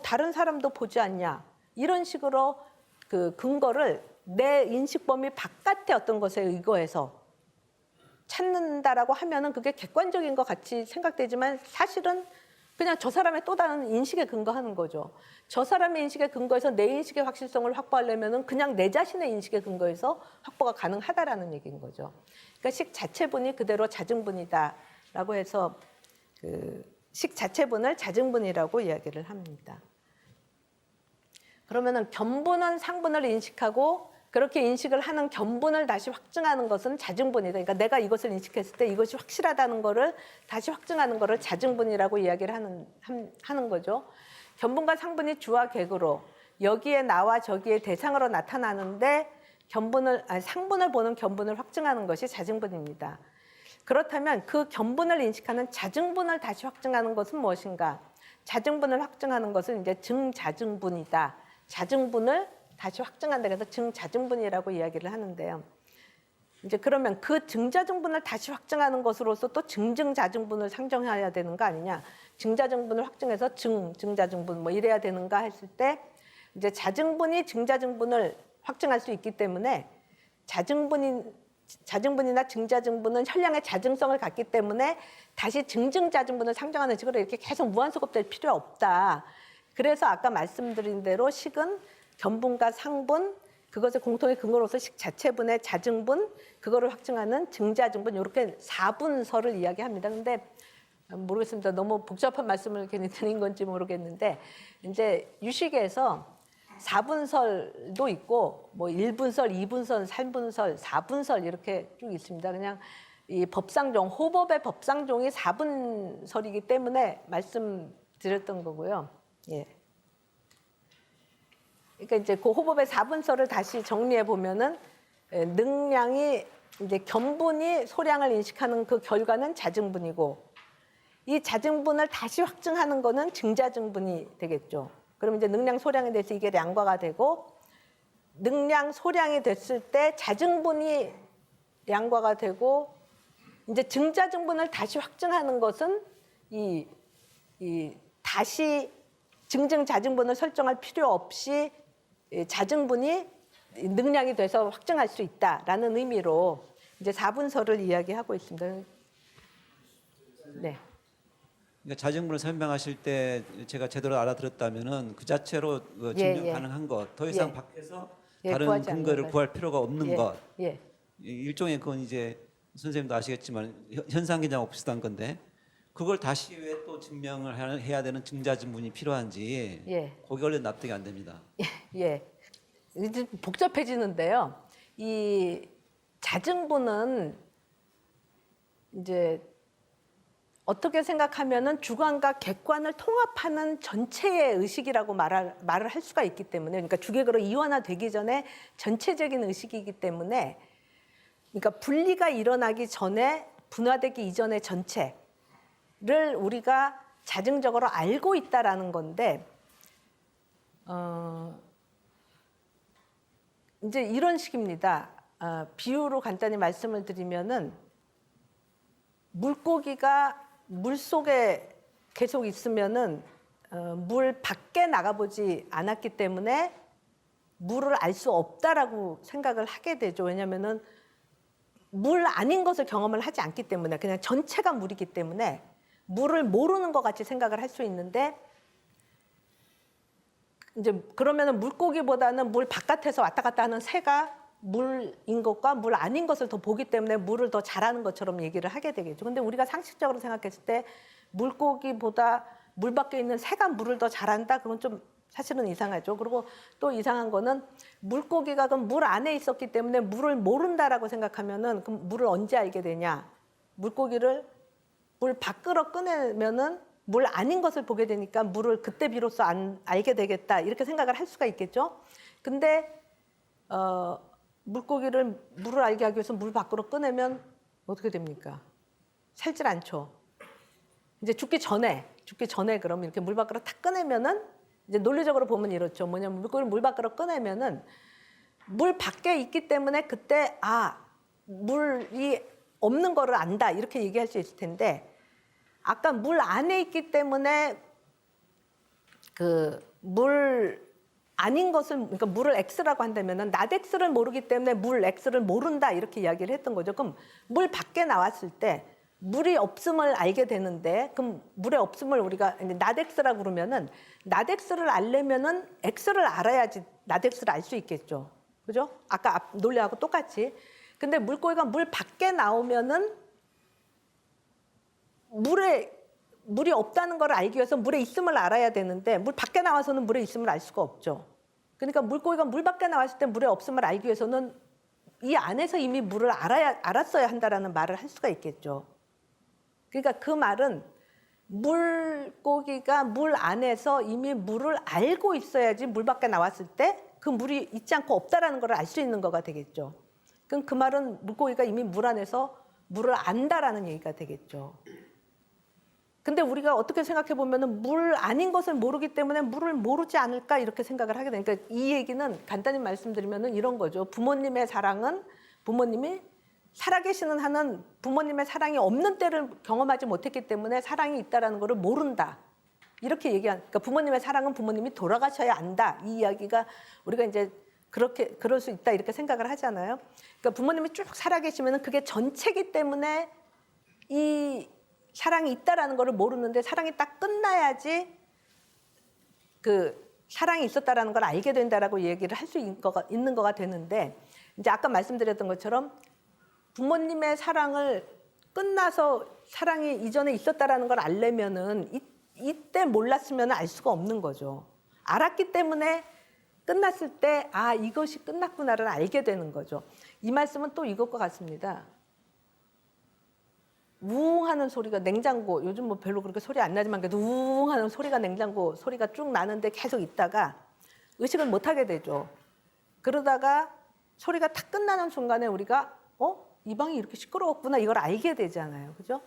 [SPEAKER 2] 다른 사람도 보지 않냐 이런 식으로 그 근거를 내 인식 범위 바깥의 어떤 것에 의거해서 찾는다라고 하면은 그게 객관적인 것 같이 생각되지만 사실은 그냥 저 사람의 또 다른 인식에 근거하는 거죠. 저 사람의 인식에 근거해서 내 인식의 확실성을 확보하려면은 그냥 내 자신의 인식에 근거해서 확보가 가능하다라는 얘기인 거죠. 그러니까 식 자체분이 그대로 자증분이다라고 해서 그 식 자체분을 자증분이라고 이야기를 합니다. 그러면은 견분은 상분을 인식하고 그렇게 인식을 하는 견분을 다시 확증하는 것은 자증분이다. 그러니까 내가 이것을 인식했을 때 이것이 확실하다는 거를 다시 확증하는 거를 자증분이라고 이야기를 하는 거죠. 견분과 상분이 주와 객으로 여기에 나와 저기에 대상으로 나타나는데 상분을 보는 견분을 확증하는 것이 자증분입니다. 그렇다면 그 견분을 인식하는 자증분을 다시 확증하는 것은 무엇인가? 자증분을 확증하는 것은 이제 증자증분이다. 자증분을 다시 확증한다. 그래서 증자증분이라고 이야기를 하는데요. 이제 그러면 그 증자증분을 다시 확증하는 것으로서 또 증증자증분을 상정해야 되는 거 아니냐? 증자증분을 확증해서 증자증분 뭐 이래야 되는가 했을 때 이제 자증분이 증자증분을 확증할 수 있기 때문에 자증분이나 증자증분은 현량의 자증성을 갖기 때문에 다시 증증자증분을 상정하는 식으로 이렇게 계속 무한소급될 필요 없다. 그래서 아까 말씀드린 대로 식은 견분과 상분, 그것의 공통의 근거로서 식 자체분의 자증분, 그거를 확증하는 증자증분, 이렇게 4분설을 이야기합니다. 근데 모르겠습니다. 너무 복잡한 말씀을 괜히 드린 건지 모르겠는데 이제 유식에서 4분설도 있고 뭐 1분설, 2분설, 3분설, 4분설 이렇게 쭉 있습니다. 그냥 이 법상종, 호법의 법상종이 4분설이기 때문에 말씀드렸던 거고요. 예. 그러니까 이제 그 호법의 4분설을 다시 정리해 보면은 능량이 이제 견분이 소량을 인식하는 그 결과는 자증분이고 이 자증분을 다시 확증하는 거는 증자증분이 되겠죠. 그럼 이제 능량 소량에 대해서 이게 량과가 되고 능량 소량이 됐을 때 자증분이 량과가 되고 이제 증자증분을 다시 확증하는 것은 이 다시 증증자증분을 설정할 필요 없이 자증분이 능량이 돼서 확증할 수 있다라는 의미로 이제 4분설을 이야기하고 있습니다. 네.
[SPEAKER 3] 그러니까 자증분을 설명하실 때 제가 제대로 알아들었다면은 그 자체로 증명
[SPEAKER 2] 예.
[SPEAKER 3] 가능한 것, 더 이상
[SPEAKER 2] 예.
[SPEAKER 3] 밖에서
[SPEAKER 2] 예,
[SPEAKER 3] 다른
[SPEAKER 2] 구하지 않는
[SPEAKER 3] 근거를
[SPEAKER 2] 것.
[SPEAKER 3] 구할 필요가 없는
[SPEAKER 2] 예.
[SPEAKER 3] 것.
[SPEAKER 2] 예.
[SPEAKER 3] 일종의 그건 이제 선생님도 아시겠지만 현상계장하고 비슷한 건데 그걸 다시 왜 또 증명을 해야 되는 증자증분이 필요한지
[SPEAKER 2] 예.
[SPEAKER 3] 그게 원래 납득이 안 됩니다.
[SPEAKER 2] 예. 이제 복잡해지는데요. 이 자증분은 이제 어떻게 생각하면은 주관과 객관을 통합하는 전체의 의식이라고 말을 할 수가 있기 때문에, 그러니까 주객으로 이원화되기 전에 전체적인 의식이기 때문에, 그러니까 분리가 일어나기 전에 분화되기 이전의 전체를 우리가 자증적으로 알고 있다라는 건데, 이제 이런 식입니다. 비유로 간단히 말씀을 드리면은 물고기가 물 속에 계속 있으면은 물 밖에 나가보지 않았기 때문에 물을 알 수 없다라고 생각을 하게 되죠. 왜냐하면은 물 아닌 것을 경험을 하지 않기 때문에, 그냥 전체가 물이기 때문에 물을 모르는 것 같이 생각을 할 수 있는데, 이제 그러면은 물고기보다는 물 바깥에서 왔다 갔다 하는 새가 물인 것과 물 아닌 것을 더 보기 때문에 물을 더 잘하는 것처럼 얘기를 하게 되겠죠. 근데 우리가 상식적으로 생각했을 때 물고기보다 물 밖에 있는 새가 물을 더 잘한다? 그건 좀 사실은 이상하죠. 그리고 또 이상한 거는 물고기가 그럼 물 안에 있었기 때문에 물을 모른다라고 생각하면은 그럼 물을 언제 알게 되냐? 물고기를 물 밖으로 꺼내면은 물 아닌 것을 보게 되니까 물을 그때 비로소 알게 되겠다, 이렇게 생각을 할 수가 있겠죠. 근데 물을 알게 하기 위해서 물 밖으로 꺼내면 어떻게 됩니까? 살질 않죠. 이제 죽기 전에 그럼 이렇게 물 밖으로 탁 꺼내면은, 이제 논리적으로 보면 이렇죠. 뭐냐면 물고기를 물 밖으로 꺼내면은 물 밖에 있기 때문에 그때 물이 없는 거를 안다, 이렇게 얘기할 수 있을 텐데, 아까 물 안에 있기 때문에 그 물 아닌 것을, 그러니까 물을 X라고 한다면은 낫 X를 모르기 때문에 물 X를 모른다, 이렇게 이야기를 했던 거죠. 그럼 물 밖에 나왔을 때 물이 없음을 알게 되는데, 그럼 물의 없음을 우리가 낫 X라고 그러면은 낫 X를 알려면은 X를 알아야지 낫 X를 알 수 있겠죠. 그죠? 아까 앞 논리하고 똑같이. 근데 물고기가 물 밖에 나오면은 물이 없다는 걸 알기 위해서 물에 있음을 알아야 되는데, 물 밖에 나와서는 물에 있음을 알 수가 없죠. 그러니까 물고기가 물 밖에 나왔을 때 물의 없음을 알기 위해서는 이 안에서 이미 물을 알았어야 한다라는 말을 할 수가 있겠죠. 그러니까 그 말은 물고기가 물 안에서 이미 물을 알고 있어야지 물 밖에 나왔을 때 그 물이 있지 않고 없다라는 걸 알 수 있는 거가 되겠죠. 그럼 그 말은 물고기가 이미 물 안에서 물을 안다라는 얘기가 되겠죠. 근데 우리가 어떻게 생각해 보면은 물 아닌 것을 모르기 때문에 물을 모르지 않을까, 이렇게 생각을 하게 되니까, 이 얘기는 간단히 말씀드리면은 이런 거죠. 부모님의 사랑은, 부모님이 살아계시는 한은 부모님의 사랑이 없는 때를 경험하지 못했기 때문에 사랑이 있다라는 것을 모른다, 이렇게 그러니까 부모님의 사랑은 부모님이 돌아가셔야 안다, 이 이야기가 우리가 이제 그럴 수 있다, 이렇게 생각을 하잖아요. 그러니까 부모님이 쭉 살아계시면은 그게 전체기 때문에 이 사랑이 있다라는 것을 모르는데, 사랑이 딱 끝나야지 그 사랑이 있었다라는 걸 알게 된다라고 얘기를 할 수 있는 거가 되는데, 이제 아까 말씀드렸던 것처럼 부모님의 사랑을 끝나서 사랑이 이전에 있었다라는 걸 알려면은 이때 몰랐으면 알 수가 없는 거죠. 알았기 때문에 끝났을 때 이것이 끝났구나를 알게 되는 거죠. 이 말씀은 또 이것과 같습니다. 우웅 하는 소리가, 냉장고, 요즘 뭐 별로 그렇게 소리 안 나지만 그래도 우웅 하는 소리가, 냉장고 소리가 쭉 나는데 계속 있다가 의식을 못 하게 되죠. 그러다가 소리가 탁 끝나는 순간에 우리가 이 방이 이렇게 시끄러웠구나, 이걸 알게 되잖아요. 그죠?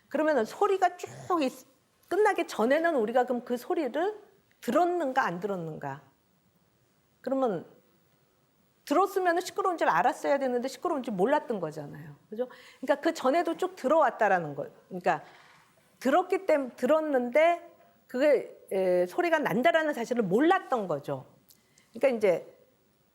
[SPEAKER 2] 그러면 소리가 쭉 끝나기 전에는 우리가 그럼 그 소리를 들었는가 안 들었는가? 그러면 들었으면 시끄러운 줄 알았어야 되는데 시끄러운 줄 몰랐던 거잖아요. 그죠? 그러니까 그 전에도 쭉 들어왔다라는 거. 그러니까 들었는데 그게 소리가 난다라는 사실을 몰랐던 거죠. 그러니까 이제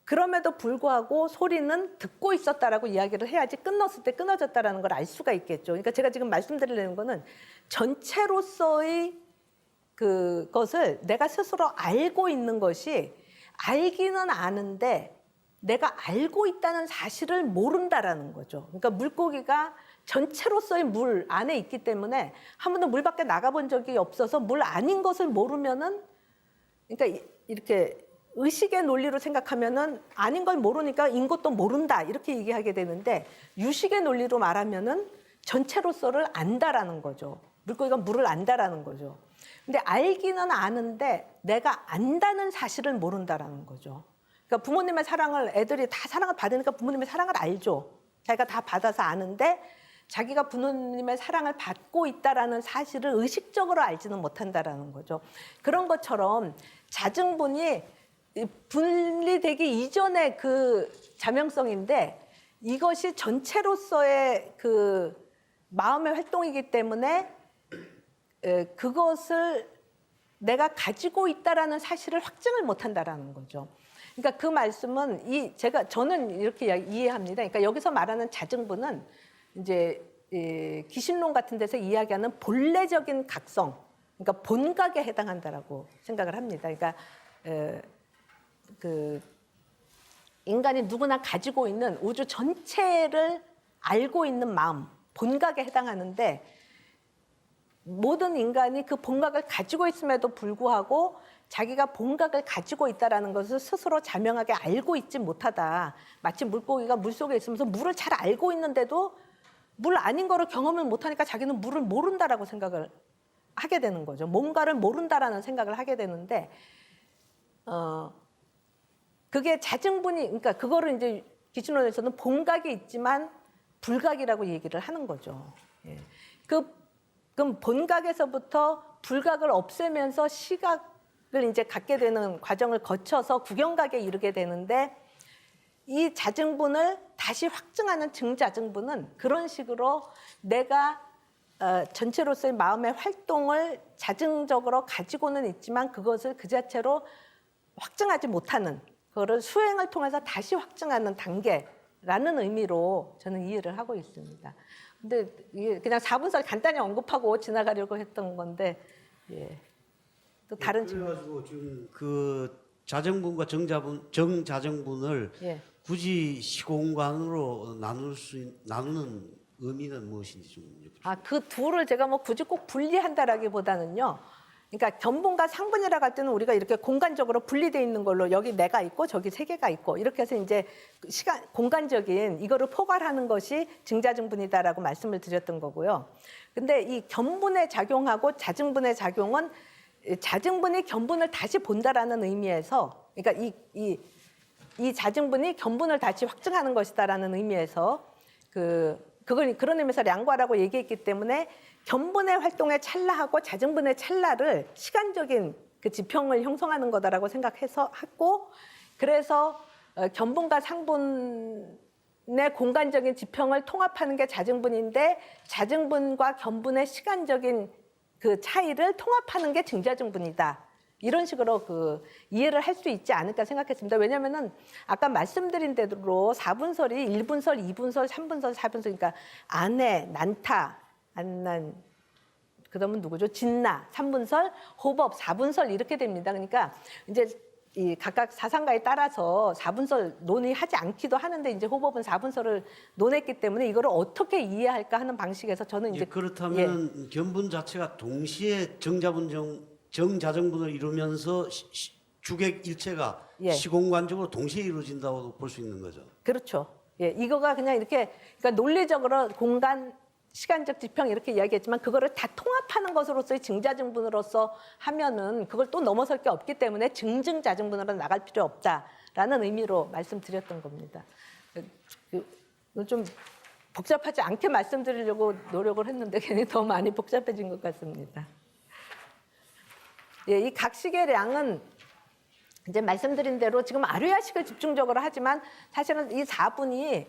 [SPEAKER 2] 그럼에도 불구하고 소리는 듣고 있었다라고 이야기를 해야지 끊었을 때 끊어졌다라는 걸 알 수가 있겠죠. 그러니까 제가 지금 말씀드리려는 거는 전체로서의 그것을 내가 스스로 알고 있는 것이, 알기는 아는데 내가 알고 있다는 사실을 모른다라는 거죠. 그러니까 물고기가 전체로서의 물 안에 있기 때문에 한 번도 물 밖에 나가본 적이 없어서 물 아닌 것을 모르면은, 그러니까 이렇게 의식의 논리로 생각하면은 아닌 걸 모르니까 인 것도 모른다, 이렇게 얘기하게 되는데, 유식의 논리로 말하면은 전체로서를 안다라는 거죠. 물고기가 물을 안다라는 거죠. 근데 알기는 아는데 내가 안다는 사실을 모른다라는 거죠. 그러니까 부모님의 사랑을 애들이 다 사랑을 받으니까 부모님의 사랑을 알죠. 자기가 다 받아서 아는데 자기가 부모님의 사랑을 받고 있다라는 사실을 의식적으로 알지는 못한다라는 거죠. 그런 것처럼 자증분이 분리되기 이전의 그 자명성인데 이것이 전체로서의 그 마음의 활동이기 때문에 그것을 내가 가지고 있다라는 사실을 확증을 못한다라는 거죠. 그러니까 그 말씀은 저는 이렇게 이해합니다. 그러니까 여기서 말하는 자증분은 이제 기신론 같은 데서 이야기하는 본래적인 각성, 그러니까 본각에 해당한다라고 생각을 합니다. 그러니까 그 인간이 누구나 가지고 있는 우주 전체를 알고 있는 마음, 본각에 해당하는데 모든 인간이 그 본각을 가지고 있음에도 불구하고 자기가 본각을 가지고 있다는 것을 스스로 자명하게 알고 있지 못하다. 마치 물고기가 물속에 있으면서 물을 잘 알고 있는데도 물 아닌 거를 경험을 못하니까 자기는 물을 모른다라고 생각을 하게 되는 거죠. 뭔가를 모른다라는 생각을 하게 되는데 그게 자증분이, 그러니까 그거를 이제 기신론에서는 본각이 있지만 불각이라고 얘기를 하는 거죠. 예. 그럼 본각에서부터 불각을 없애면서 시각을 이제 갖게 되는 과정을 거쳐서 구경각에 이르게 되는데 이 자증분을 다시 확증하는 증자증분은 그런 식으로 내가 전체로서의 마음의 활동을 자증적으로 가지고는 있지만 그것을 그 자체로 확증하지 못하는 그거를 수행을 통해서 다시 확증하는 단계라는 의미로 저는 이해를 하고 있습니다. 근데 이게 그냥 4분설 간단히 언급하고 지나가려고 했던 건데 또 다른
[SPEAKER 1] 그래가지고 지금 그 자정분과 정자정분을 굳이 시공간으로 나누는 의미는 무엇인지 좀 여쭤보세요.
[SPEAKER 2] 그 둘을 제가 뭐 굳이 꼭 분리한다라기보다는요. 그러니까 견분과 상분이라고 할 때는 우리가 이렇게 공간적으로 분리되어 있는 걸로 여기 내가 있고 저기 세 개가 있고 이렇게 해서 이제 공간적인 이거를 포괄하는 것이 증자증분이다라고 말씀을 드렸던 거고요. 근데 이 견분의 작용하고 자증분의 작용은 자증분이 견분을 다시 본다라는 의미에서 그러니까 이 자증분이 견분을 다시 확증하는 것이다라는 의미에서 그걸 그런 의미에서 량과라고 얘기했기 때문에 견분의 활동의 찰나하고 자증분의 찰나를 시간적인 그 지평을 형성하는 거다라고 생각해서 했고 그래서 견분과 상분의 공간적인 지평을 통합하는 게 자증분인데 자증분과 견분의 시간적인 그 차이를 통합하는 게 증자증분이다. 이런 식으로 이해를 할 수 있지 않을까 생각했습니다. 왜냐하면은 아까 말씀드린 대로 4분설이 1분설, 2분설, 3분설, 4분설 그러니까 안해, 난타, 안난, 그다음은 누구죠? 진나, 3분설, 호법, 4분설 이렇게 됩니다. 그러니까 이제 이 각각 사상가에 따라서 4분설 논의하지 않기도 하는데 이제 호법은 4분설을 논했기 때문에 이거를 어떻게 이해할까 하는 방식에서 저는 이제
[SPEAKER 1] 그렇다면 견분 자체가 동시에 정자정분을 이루면서 주객 일체가 시공간적으로 동시에 이루어진다고 볼 수 있는 거죠.
[SPEAKER 2] 그렇죠. 이거가 그냥 이렇게 그러니까 논리적으로 공간 시간적 지평 이렇게 이야기했지만 그거를 다 통합하는 것으로서의 증자증분으로서 하면은 그걸 또 넘어설 게 없기 때문에 증증자증분으로 나갈 필요 없다라는 의미로 말씀드렸던 겁니다. 좀 복잡하지 않게 말씀드리려고 노력을 했는데 괜히 더 많이 복잡해진 것 같습니다. 이 각식의 량은 이제 말씀드린 대로 지금 아류야식을 집중적으로 하지만 사실은 이 4분이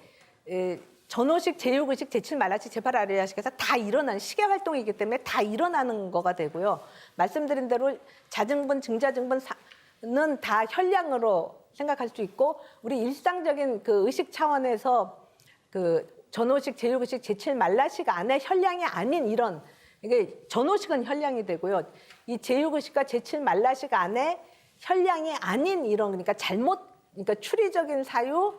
[SPEAKER 2] 전호식, 제육의식, 제7말라식, 제8아류야식에서 다 일어나는 시계 활동이기 때문에 다 일어나는 거가 되고요. 말씀드린 대로 자증분, 증자증분은 다 혈량으로 생각할 수 있고 우리 일상적인 그 의식 차원에서 그 전호식, 제육의식, 제7말라식 안에 혈량이 아닌 이런 이게 전호식은 혈량이 되고요. 이 제육의식과 제7말라식 안에 혈량이 아닌 이런 그러니까 그러니까 추리적인 사유,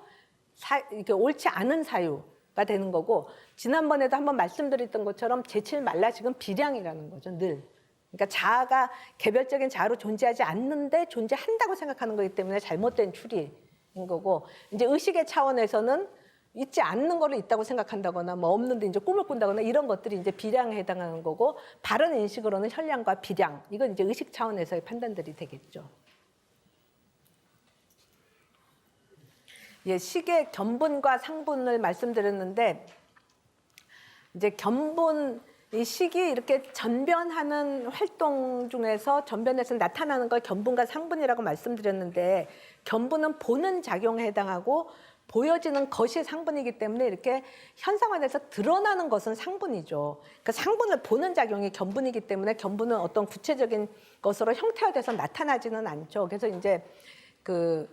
[SPEAKER 2] 이렇게 옳지 않은 사유가 되는 거고 지난번에도 한번 말씀드렸던 것처럼 제7말라식은 비량이라는 거죠. 늘. 그러니까 자아가 개별적인 자아로 존재하지 않는데 존재한다고 생각하는 거기 때문에 잘못된 추리인 거고 이제 의식의 차원에서는 있지 않는 거를 있다고 생각한다거나 뭐 없는데 이제 꿈을 꾼다거나 이런 것들이 이제 비량에 해당하는 거고, 바른 인식으로는 현량과 비량, 이건 이제 의식 차원에서의 판단들이 되겠죠. 예, 식의 견분과 상분을 말씀드렸는데, 이제 견분, 이 식이 이렇게 전변하는 활동 중에서 전변에서 나타나는 걸 견분과 상분이라고 말씀드렸는데, 견분은 보는 작용에 해당하고 보여지는 것이 상분이기 때문에 이렇게 현상화돼서 드러나는 것은 상분이죠. 그러니까 상분을 보는 작용이 견분이기 때문에 견분은 어떤 구체적인 것으로 형태화돼서 나타나지는 않죠. 그래서 이제 그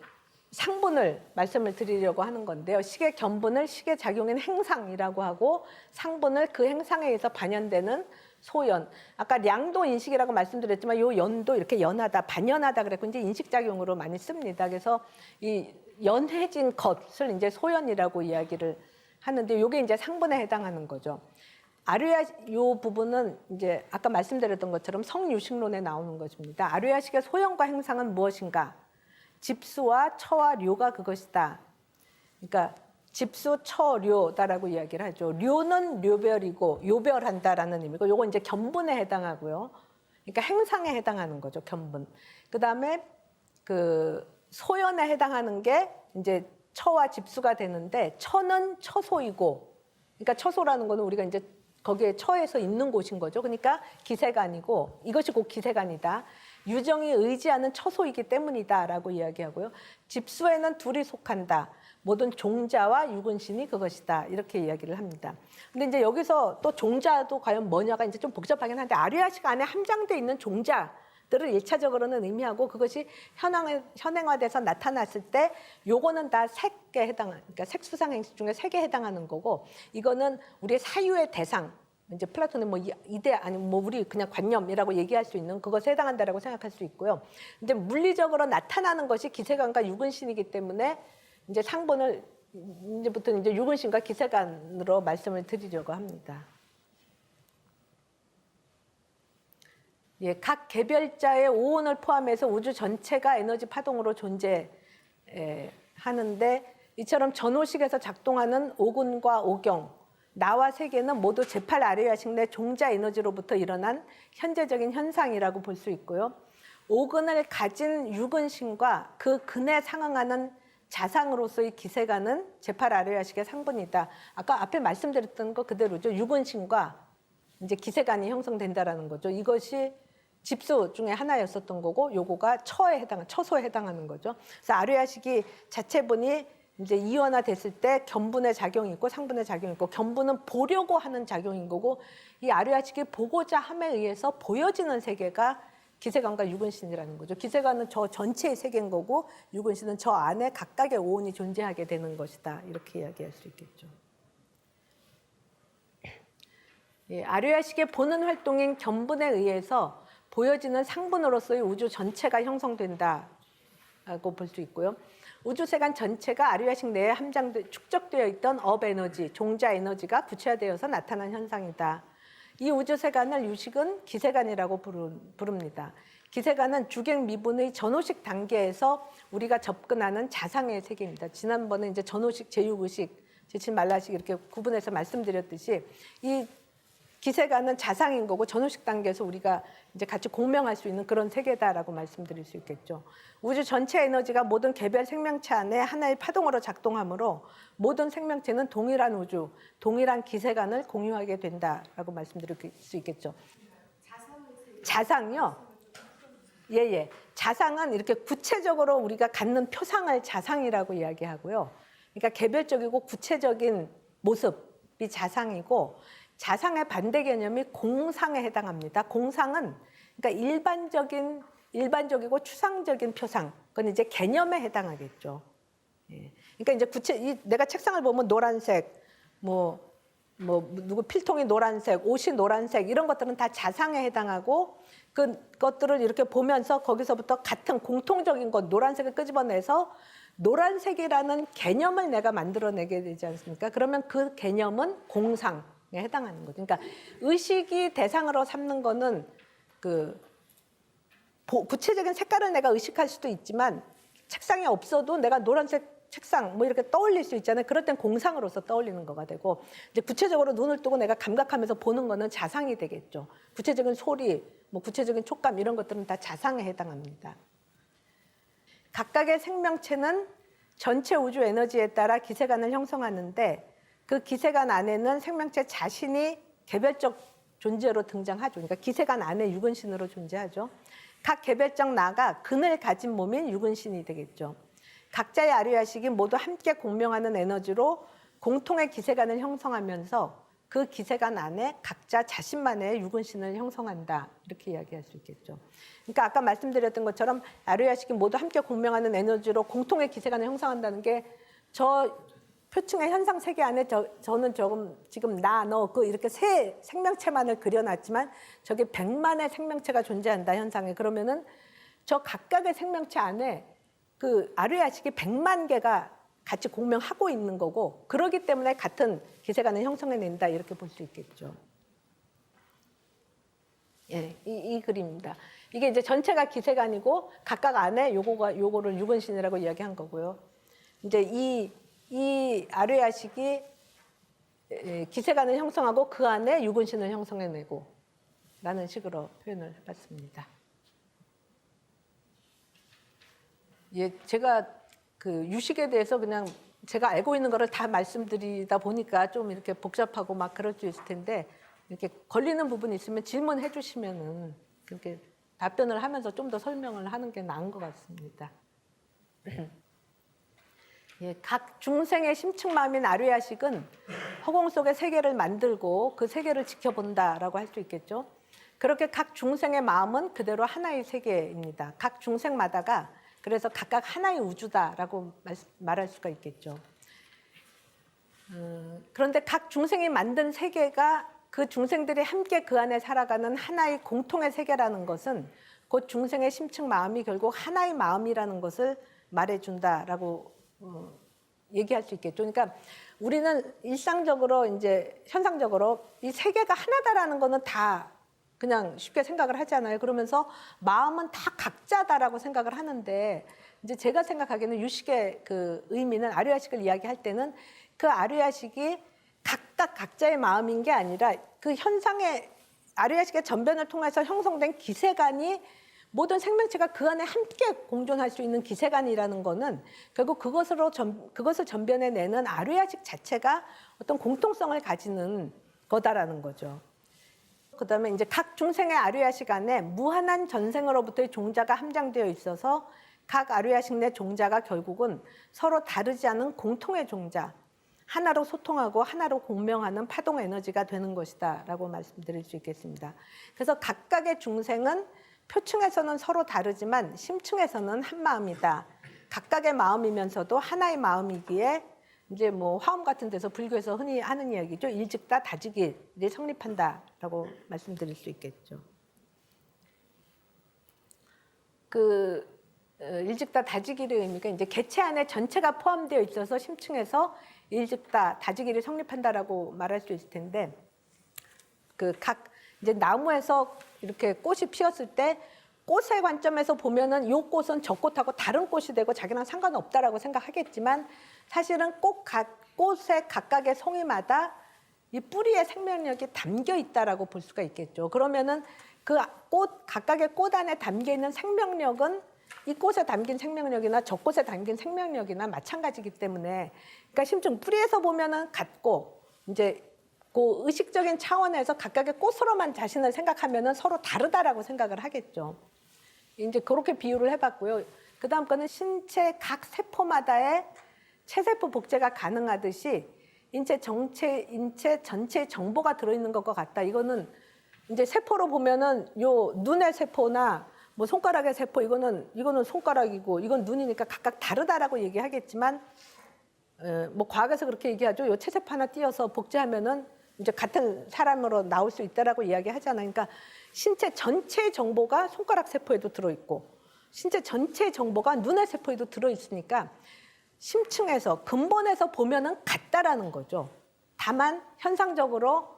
[SPEAKER 2] 상분을 말씀을 드리려고 하는 건데요. 식의 견분을 식의 작용인 행상이라고 하고, 상분을 그 행상에 의해서 반연되는 소연. 아까 량도 인식이라고 말씀드렸지만 이 연도 이렇게 연하다, 반연하다 그랬고 이제 인식작용으로 많이 씁니다. 그래서 이 연해진 것을 이제 소연이라고 이야기를 하는데, 이게 이제 상분에 해당하는 거죠. 아류야 요 부분은 이제 아까 말씀드렸던 것처럼 성유식론에 나오는 것입니다. 아류야식의 소연과 행상은 무엇인가? 집수와 처와 료가 그것이다. 그러니까 집수, 처, 료다라고 이야기를 하죠. 료는 료별이고 요별한다라는 의미고, 요건 이제 견분에 해당하고요. 그러니까 행상에 해당하는 거죠, 견분. 그다음에 그 소연에 해당하는 게 이제 처와 집수가 되는데, 처는 처소이고, 그러니까 처소라는 거는 우리가 이제 거기에 처에서 있는 곳인 거죠. 그러니까 기세간이고, 이것이 곧 기세간이다. 유정이 의지하는 처소이기 때문이다라고 이야기하고요. 집수에는 둘이 속한다. 모든 종자와 유근신이 그것이다. 이렇게 이야기를 합니다. 근데 이제 여기서 또 종자도 과연 뭐냐가 이제 좀 복잡하긴 한데, 아류야식 안에 함장되어 있는 종자들을 일차적으로는 의미하고, 그것이 현행화돼서 나타났을 때 요거는 다 색에 해당하는, 그러니까 색수상 행식 중에 색에 해당하는 거고, 이거는 우리의 사유의 대상, 이제 플라톤의 뭐 이데 아니면 뭐 우리 그냥 관념이라고 얘기할 수 있는 그것에 해당한다라고 생각할 수 있고요. 이제 물리적으로 나타나는 것이 기세간과 유근신이기 때문에 이제 상분을 이제부터 이제 유근신과 기세간으로 말씀을 드리려고 합니다. 예, 각 개별자의 오온을 포함해서 우주 전체가 에너지 파동으로 존재하는데, 이처럼 전호식에서 작동하는 오근과 오경, 나와 세계는 모두 제8 아류야식 내 종자 에너지로부터 일어난 현재적인 현상이라고 볼 수 있고요. 오근을 가진 유근신과 그 근에 상응하는 자상으로서의 기세가는 제8 아류야식의 상분이다. 아까 앞에 말씀드렸던 거 그대로죠. 유근신과 이제 기세간이 형성된다라는 거죠. 이것이 집수 중에 하나였었던 거고, 요거가 처소에 해당하는 거죠. 그래서 아류야식이 자체분이 이제 이원화 됐을 때 견분의 작용이 있고 상분의 작용이 있고, 견분은 보려고 하는 작용인 거고, 이 아류야식이 보고자 함에 의해서 보여지는 세계가 기세간과 유근신이라는 거죠. 기세간은 저 전체의 세계인 거고, 유근신은 저 안에 각각의 오온이 존재하게 되는 것이다. 이렇게 이야기할 수 있겠죠. 예, 아류야식의 보는 활동인 견분에 의해서 보여지는 상분으로서의 우주 전체가 형성된다고 볼 수 있고요. 우주세간 전체가 아류야식 내에 축적되어 있던 업 에너지, 종자 에너지가 구체화되어서 나타난 현상이다. 이 우주세간을 유식은 기세간이라고 부릅니다. 기세간은 주객 미분의 전호식 단계에서 우리가 접근하는 자상의 세계입니다. 지난번에 이제 전호식, 제육의식, 제칠말라식 이렇게 구분해서 말씀드렸듯이, 이 기세간은 자상인 거고 전호식 단계에서 우리가 이제 같이 공명할 수 있는 그런 세계다라고 말씀드릴 수 있겠죠. 우주 전체 에너지가 모든 개별 생명체 안에 하나의 파동으로 작동하므로 모든 생명체는 동일한 우주, 동일한 기세간을 공유하게 된다라고 말씀드릴 수 있겠죠. 자상이요? 예. 자상은 이렇게 구체적으로 우리가 갖는 표상을 자상이라고 이야기하고요. 그러니까 개별적이고 구체적인 모습이 자상이고, 자상의 반대 개념이 공상에 해당합니다. 공상은 그러니까 일반적이고 추상적인 표상, 그건 이제 개념에 해당하겠죠. 예. 그러니까 이제 내가 책상을 보면 노란색, 누구 필통이 노란색, 옷이 노란색, 이런 것들은 다 자상에 해당하고, 그것들을 이렇게 보면서 거기서부터 같은 공통적인 것, 노란색을 끄집어내서 노란색이라는 개념을 내가 만들어내게 되지 않습니까? 그러면 그 개념은 공상에 해당하는 거죠. 그러니까 의식이 대상으로 삼는 거는 구체적인 색깔을 내가 의식할 수도 있지만, 책상에 없어도 내가 노란색 책상 뭐 이렇게 떠올릴 수 있잖아요. 그럴 땐 공상으로서 떠올리는 거가 되고 이제 구체적으로 눈을 뜨고 내가 감각하면서 보는 거는 자상이 되겠죠. 구체적인 소리, 뭐 구체적인 촉감 이런 것들은 다 자상에 해당합니다. 각각의 생명체는 전체 우주 에너지에 따라 기세관을 형성하는데 그 기세관 안에는 생명체 자신이 개별적 존재로 등장하죠. 그러니까 기세관 안에 유근신으로 존재하죠. 각 개별적 나가 근을 가진 몸인 유근신이 되겠죠. 각자의 아류야식이 모두 함께 공명하는 에너지로 공통의 기세관을 형성하면서 그 기세관 안에 각자 자신만의 유근신을 형성한다. 이렇게 이야기할 수 있겠죠. 그러니까 아까 말씀드렸던 것처럼 아류야식이 모두 함께 공명하는 에너지로 공통의 기세관을 형성한다는 게 저 표층의 현상 세계 안에 저는 조금 지금 나, 너, 그 이렇게 세 생명체만을 그려놨지만 저게 100만의 생명체가 존재한다 현상에. 그러면은 저 각각의 생명체 안에 그 아류야식이 100만 개가 같이 공명하고 있는 거고 그러기 때문에 같은 기세관을 형성해낸다 이렇게 볼 수 있겠죠. 예, 이 그림입니다. 이게 이제 전체가 기세관이고 각각 안에 요거를 유근신이라고 이야기한 거고요. 이제 이 아류야식이 기세관을 형성하고 그 안에 유근신을 형성해내고 라는 식으로 표현을 해봤습니다. 예, 제가 그 유식에 대해서 그냥 제가 알고 있는 거를 다 말씀드리다 보니까 좀 이렇게 복잡하고 막 그럴 수 있을 텐데 이렇게 걸리는 부분이 있으면 질문해 주시면은 이렇게 답변을 하면서 좀 더 설명을 하는 게 나은 것 같습니다. 예, 각 중생의 심층 마음인 아류야식은 허공 속의 세계를 만들고 그 세계를 지켜본다라고 할 수 있겠죠. 그렇게 각 중생의 마음은 그대로 하나의 세계입니다. 각 중생마다가 그래서 각각 하나의 우주다라고 말할 수가 있겠죠. 그런데 각 중생이 만든 세계가 그 중생들이 함께 그 안에 살아가는 하나의 공통의 세계라는 것은 곧 중생의 심층 마음이 결국 하나의 마음이라는 것을 말해준다라고 얘기할 수 있겠죠. 그러니까 우리는 일상적으로 이제 현상적으로 이 세계가 하나다라는 거는 다 그냥 쉽게 생각을 하잖아요. 그러면서 마음은 다 각자다라고 생각을 하는데 이제 제가 생각하기에는 유식의 그 의미는 아류야식을 이야기할 때는 그 아류야식이 각각 각자의 마음인 게 아니라 그 현상의 아류야식의 전변을 통해서 형성된 기세관이 모든 생명체가 그 안에 함께 공존할 수 있는 기세관이라는 거는 결국 그것을 전변해내는 아류야식 자체가 어떤 공통성을 가지는 거다라는 거죠. 그다음에 이제 각 중생의 아류야식 안에 무한한 전생으로부터의 종자가 함장되어 있어서 각 아류야식 내 종자가 결국은 서로 다르지 않은 공통의 종자, 하나로 소통하고 하나로 공명하는 파동 에너지가 되는 것이다라고 말씀드릴 수 있겠습니다. 그래서 각각의 중생은 표층에서는 서로 다르지만 심층에서는 한 마음이다. 각각의 마음이면서도 하나의 마음이기에 이제 뭐 화엄 같은 데서 불교에서 흔히 하는 이야기죠. 일즉다 다지길이 성립한다라고 말씀드릴 수 있겠죠. 그 일즉다 다지길의 의미가 이제 개체 안에 전체가 포함되어 있어서 심층에서 일즉다 다지길이 성립한다라고 말할 수 있을 텐데 그 각 이제 나무에서 이렇게 꽃이 피었을 때 꽃의 관점에서 보면은 요 꽃은 저 꽃하고 다른 꽃이 되고 자기랑 상관없다라고 생각하겠지만 사실은 꽃의 각각의 송이마다 이 뿌리의 생명력이 담겨 있다라고 볼 수가 있겠죠. 그러면은 그 각각의 꽃 안에 담겨 있는 생명력은 이 꽃에 담긴 생명력이나 저 꽃에 담긴 생명력이나 마찬가지이기 때문에 그러니까 심층 뿌리에서 보면은 같고 이제 그 의식적인 차원에서 각각의 꽃으로만 자신을 생각하면은 서로 다르다라고 생각을 하겠죠. 이제 그렇게 비유를 해봤고요. 그 다음 거는 신체 각 세포마다의 체세포 복제가 가능하듯이 인체 전체의 정보가 들어있는 것과 같다. 이거는 이제 세포로 보면은 요 눈의 세포나 뭐 손가락의 세포 이거는 손가락이고 이건 눈이니까 각각 다르다라고 얘기하겠지만 뭐 과학에서 그렇게 얘기하죠. 요 체세포 하나 띄어서 복제하면은 이제 같은 사람으로 나올 수 있다라고 이야기하잖아요. 그러니까 신체 전체의 정보가 손가락 세포에도 들어있고 신체 전체의 정보가 눈의 세포에도 들어있으니까 심층에서 근본에서 보면은 같다라는 거죠. 다만 현상적으로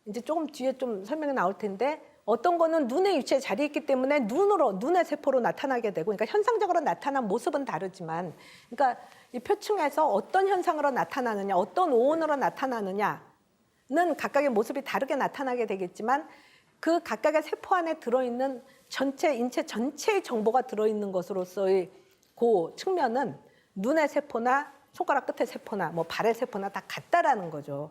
[SPEAKER 2] 이제 조금 뒤에 좀 설명이 나올 텐데 어떤 거는 눈의 위치에 자리에 있기 때문에 눈의 세포로 나타나게 되고, 그러니까 현상적으로 나타난 모습은 다르지만, 그러니까 이 표층에서 어떤 현상으로 나타나느냐, 어떤 오온으로 나타나느냐는 각각의 모습이 다르게 나타나게 되겠지만, 그 각각의 세포 안에 들어있는 인체 전체의 정보가 들어있는 것으로서의 그 측면은 눈의 세포나 손가락 끝의 세포나 뭐 발의 세포나 다 같다라는 거죠.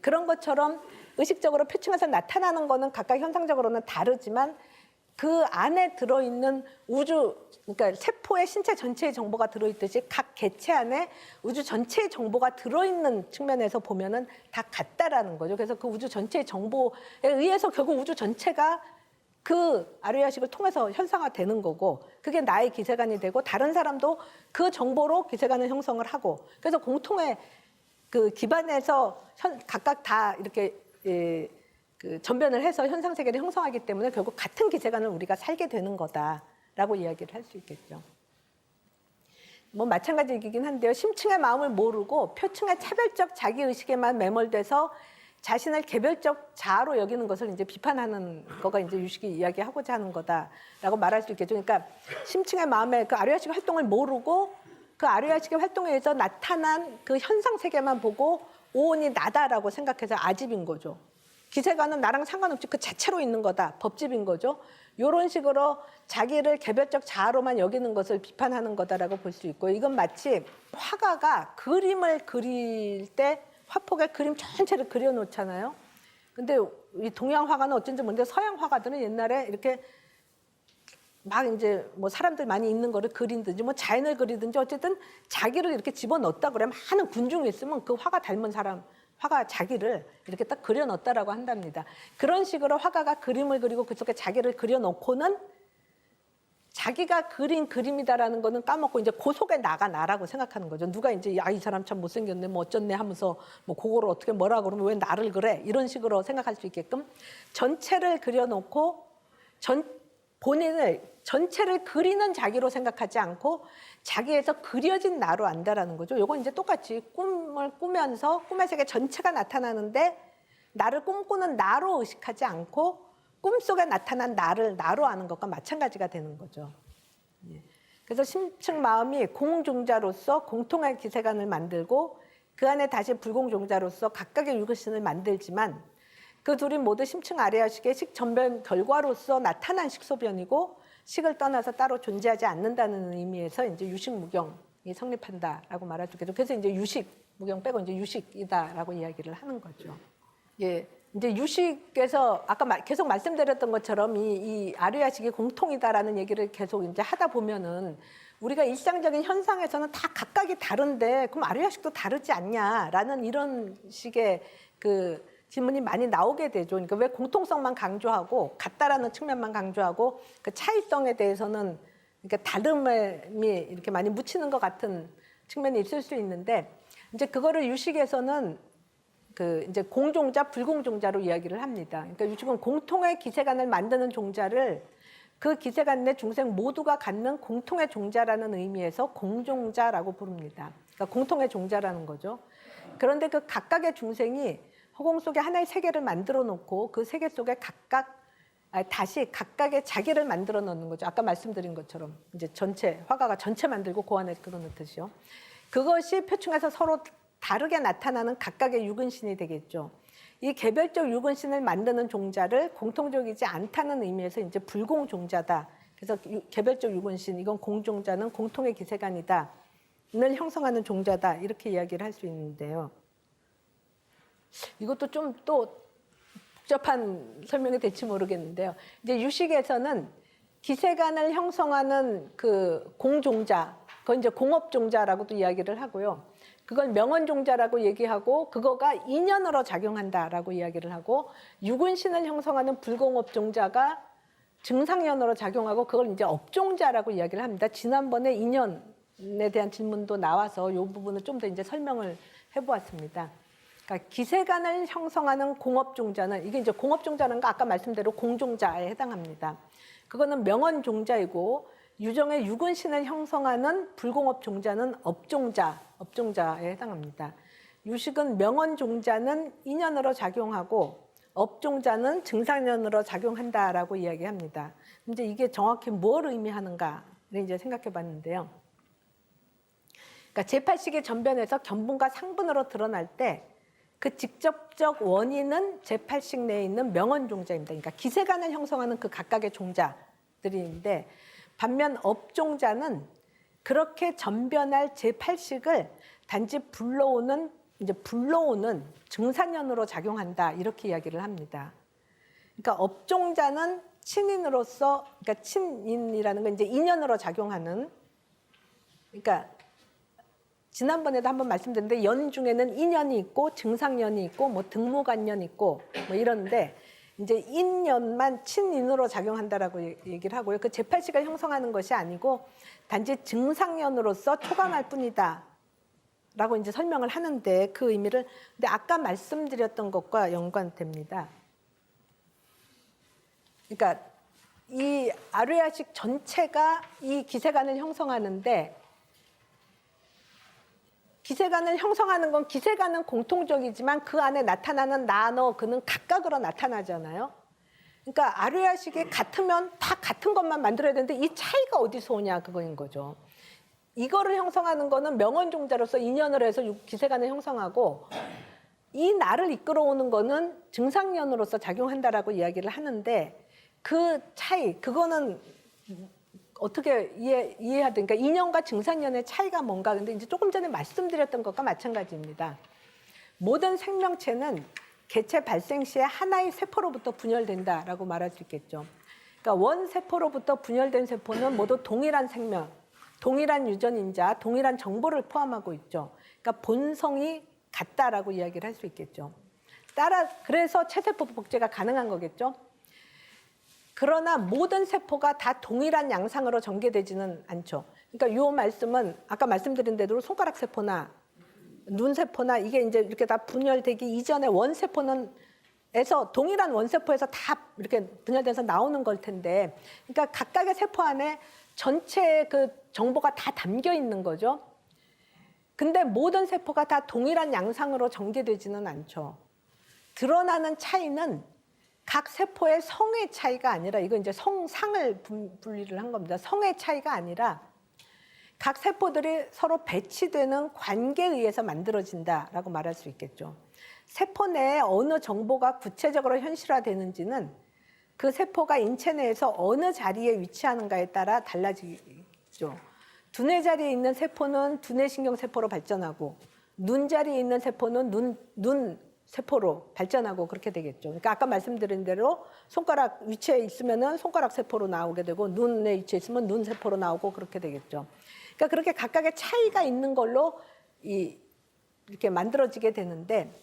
[SPEAKER 2] 그런 것처럼 의식적으로 표층에서 나타나는 거는 각각 현상적으로는 다르지만 그 안에 들어있는 그러니까 세포의 신체 전체의 정보가 들어있듯이 각 개체 안에 우주 전체의 정보가 들어있는 측면에서 보면은 다 같다라는 거죠. 그래서 그 우주 전체의 정보에 의해서 결국 우주 전체가 그 아류야식을 통해서 현상화되는 거고, 그게 나의 기세관이 되고 다른 사람도 그 정보로 기세관을 형성을 하고, 그래서 공통의 그 기반에서 각각 다 이렇게 그 전변을 해서 현상 세계를 형성하기 때문에 결국 같은 기세관을 우리가 살게 되는 거다라고 이야기를 할 수 있겠죠. 뭐 마찬가지 얘기긴 한데요. 심층의 마음을 모르고 표층의 차별적 자기 의식에만 매몰돼서 자신을 개별적 자아로 여기는 것을 이제 비판하는 거가 이제 유식이 이야기하고자 하는 거다라고 말할 수 있겠죠. 그러니까 심층의 마음의 그 아류야식 활동을 모르고 그 아류야식의 활동에 의해서 나타난 그 현상 세계만 보고 오온이 나다라고 생각해서 아집인 거죠. 기세관은 나랑 상관없이 그 자체로 있는 거다, 법집인 거죠. 이런 식으로 자기를 개별적 자아로만 여기는 것을 비판하는 거다라고 볼 수 있고, 이건 마치 화가가 그림을 그릴 때 화폭에 그림 전체를 그려놓잖아요. 근데 이 동양 화가는 어쩐지 모르는데 서양 화가들은 옛날에 이렇게 막 이제 뭐 사람들 많이 있는 거를 그리든지 뭐 자연을 그리든지 어쨌든 자기를 이렇게 집어넣었다 그러면 많은 군중이 있으면 그 화가 닮은 사람, 화가 자기를 이렇게 딱 그려넣었다라고 한답니다. 그런 식으로 화가가 그림을 그리고 그 속에 자기를 그려놓고는 자기가 그린 그림이다라는 거는 까먹고 이제 그 속에 나라고 생각하는 거죠. 누가 이제 야, 이 사람 참 못생겼네, 뭐 어쩌네 하면서 뭐 그거를 어떻게 뭐라 그러면 왜 나를 그래? 이런 식으로 생각할 수 있게끔 전체를 그려놓고 본인을 전체를 그리는 자기로 생각하지 않고 자기에서 그려진 나로 안다라는 거죠. 이건 이제 똑같이 꿈을 꾸면서 꿈의 세계 전체가 나타나는데 나를 꿈꾸는 나로 의식하지 않고 꿈속에 나타난 나를 나로 아는 것과 마찬가지가 되는 거죠. 그래서 심층 마음이 공종자로서 공통의 기세관을 만들고 그 안에 다시 불공종자로서 각각의 유급신을 만들지만 그 둘이 모두 심층 아래아식의 식전변 결과로서 나타난 식소변이고 식을 떠나서 따로 존재하지 않는다는 의미에서 이제 유식무경이 성립한다라고 말할 수 있겠죠. 그래서 이제 유식, 무경 빼고 이제 유식이다라고 이야기를 하는 거죠. 예, 이제 유식에서 아까 계속 말씀드렸던 것처럼 이 아류야식이 공통이다라는 얘기를 계속 이제 하다 보면은 우리가 일상적인 현상에서는 다 각각이 다른데 그럼 아류야식도 다르지 않냐라는 이런 식의 그 질문이 많이 나오게 되죠. 그러니까 왜 공통성만 강조하고 같다라는 측면만 강조하고 그 차이성에 대해서는 그러니까 다름이 이렇게 많이 묻히는 것 같은 측면이 있을 수 있는데 이제 그거를 유식에서는 그 이제 공종자, 불공종자로 이야기를 합니다. 그러니까 유식은 공통의 기세관을 만드는 종자를 그 기세관 내 중생 모두가 갖는 공통의 종자라는 의미에서 공종자라고 부릅니다. 그러니까 공통의 종자라는 거죠. 그런데 그 각각의 중생이 허공 속에 하나의 세계를 만들어 놓고 그 세계 속에 다시 각각의 자기를 만들어 놓는 거죠. 아까 말씀드린 것처럼 이제 전체 화가가 전체 만들고 그 안에 그려놓듯이요. 그것이 표층에서 서로 다르게 나타나는 각각의 유근신이 되겠죠. 이 개별적 유근신을 만드는 종자를 공통적이지 않다는 의미에서 이제 불공종자다. 그래서 개별적 유근신, 이건 공종자는 공통의 기세관이다를 형성하는 종자다. 이렇게 이야기를 할 수 있는데요. 이것도 좀 또 복잡한 설명이 될지 모르겠는데요. 이제 유식에서는 기세관을 형성하는 그 공종자, 그건 이제 공업종자라고도 이야기를 하고요. 그걸 명언종자라고 얘기하고 그거가 인연으로 작용한다라고 이야기를 하고 유근신을 형성하는 불공업종자가 증상연으로 작용하고 그걸 이제 업종자라고 이야기를 합니다. 지난번에 인연에 대한 질문도 나와서 이 부분을 좀 더 이제 설명을 해보았습니다. 그러니까 기세관을 형성하는 공업종자는 이게 이제 공업종자는 거 아까 말씀대로 공종자에 해당합니다. 그거는 명언종자이고 유정의 유근신을 형성하는 불공업종자는 업종자에 해당합니다. 유식은 명언종자는 인연으로 작용하고 업종자는 증상연으로 작용한다라고 이야기합니다. 이제 이게 정확히 뭘 의미하는가를 이제 생각해 봤는데요. 그러니까 제8식의 전변에서 견분과 상분으로 드러날 때 그 직접적 원인은 제8식 내에 있는 명언 종자입니다. 그러니까 기세간을 형성하는 그 각각의 종자들인데 반면 업종자는 그렇게 전변할 제8식을 단지 불러오는 증산연으로 작용한다 이렇게 이야기를 합니다. 그러니까 업종자는 친인으로서 그러니까 친인이라는 건 이제 인연으로 작용하는 그러니까 지난번에도 한번 말씀드렸는데 연 중에는 인연이 있고 증상연이 있고 뭐 등무간연 있고 뭐 이런데 이제 인연만 친인으로 작용한다라고 얘기를 하고요. 그 제8식을 형성하는 것이 아니고 단지 증상연으로서 초감할 뿐이다. 라고 이제 설명을 하는데 그 의미를 근데 아까 말씀드렸던 것과 연관됩니다. 그러니까 이 아뢰아식 전체가 이 기세간을 형성하는데 기세간을 형성하는 건 기세간은 공통적이지만 그 안에 나타나는 나, 너, 그는 각각으로 나타나잖아요. 그러니까 아뢰아식이 같으면 다 같은 것만 만들어야 되는데 이 차이가 어디서 오냐 그거인 거죠. 이거를 형성하는 거는 명언종자로서 인연을 해서 기세간을 형성하고 이 나를 이끌어오는 거는 증상연으로서 작용한다라고 이야기를 하는데 그 차이 그거는 어떻게 이해해야 되니까 인연과 증상연의 차이가 뭔가 근데 이제 조금 전에 말씀드렸던 것과 마찬가지입니다. 모든 생명체는 개체 발생 시에 하나의 세포로부터 분열된다라고 말할 수 있겠죠. 그러니까 원 세포로부터 분열된 세포는 모두 동일한 생명, 동일한 유전인자, 동일한 정보를 포함하고 있죠. 그러니까 본성이 같다라고 이야기를 할 수 있겠죠. 그래서 체세포 복제가 가능한 거겠죠. 그러나 모든 세포가 다 동일한 양상으로 전개되지는 않죠. 그러니까 이 말씀은 아까 말씀드린 대로 손가락 세포나 눈 세포나 이게 이제 이렇게 다 분열되기 이전에 원 세포는 에서 동일한 원세포에서 다 이렇게 분열돼서 나오는 걸 텐데, 그러니까 각각의 세포 안에 전체의 그 정보가 다 담겨 있는 거죠. 근데 모든 세포가 다 동일한 양상으로 전개되지는 않죠. 드러나는 차이는 각 세포의 성의 차이가 아니라 이거 이제 성상을 분리를 한 겁니다. 성의 차이가 아니라 각 세포들이 서로 배치되는 관계에 의해서 만들어진다라고 말할 수 있겠죠. 세포 내에 어느 정보가 구체적으로 현실화되는지는 그 세포가 인체 내에서 어느 자리에 위치하는가에 따라 달라지죠. 두뇌 자리에 있는 세포는 두뇌신경 세포로 발전하고 눈 자리에 있는 세포는 눈 세포로 발전하고 그렇게 되겠죠. 그러니까 아까 말씀드린 대로 손가락 위치에 있으면은 손가락 세포로 나오게 되고 눈에 위치에 있으면 눈 세포로 나오고 그렇게 되겠죠. 그러니까 그렇게 각각의 차이가 있는 걸로 이렇게 만들어지게 되는데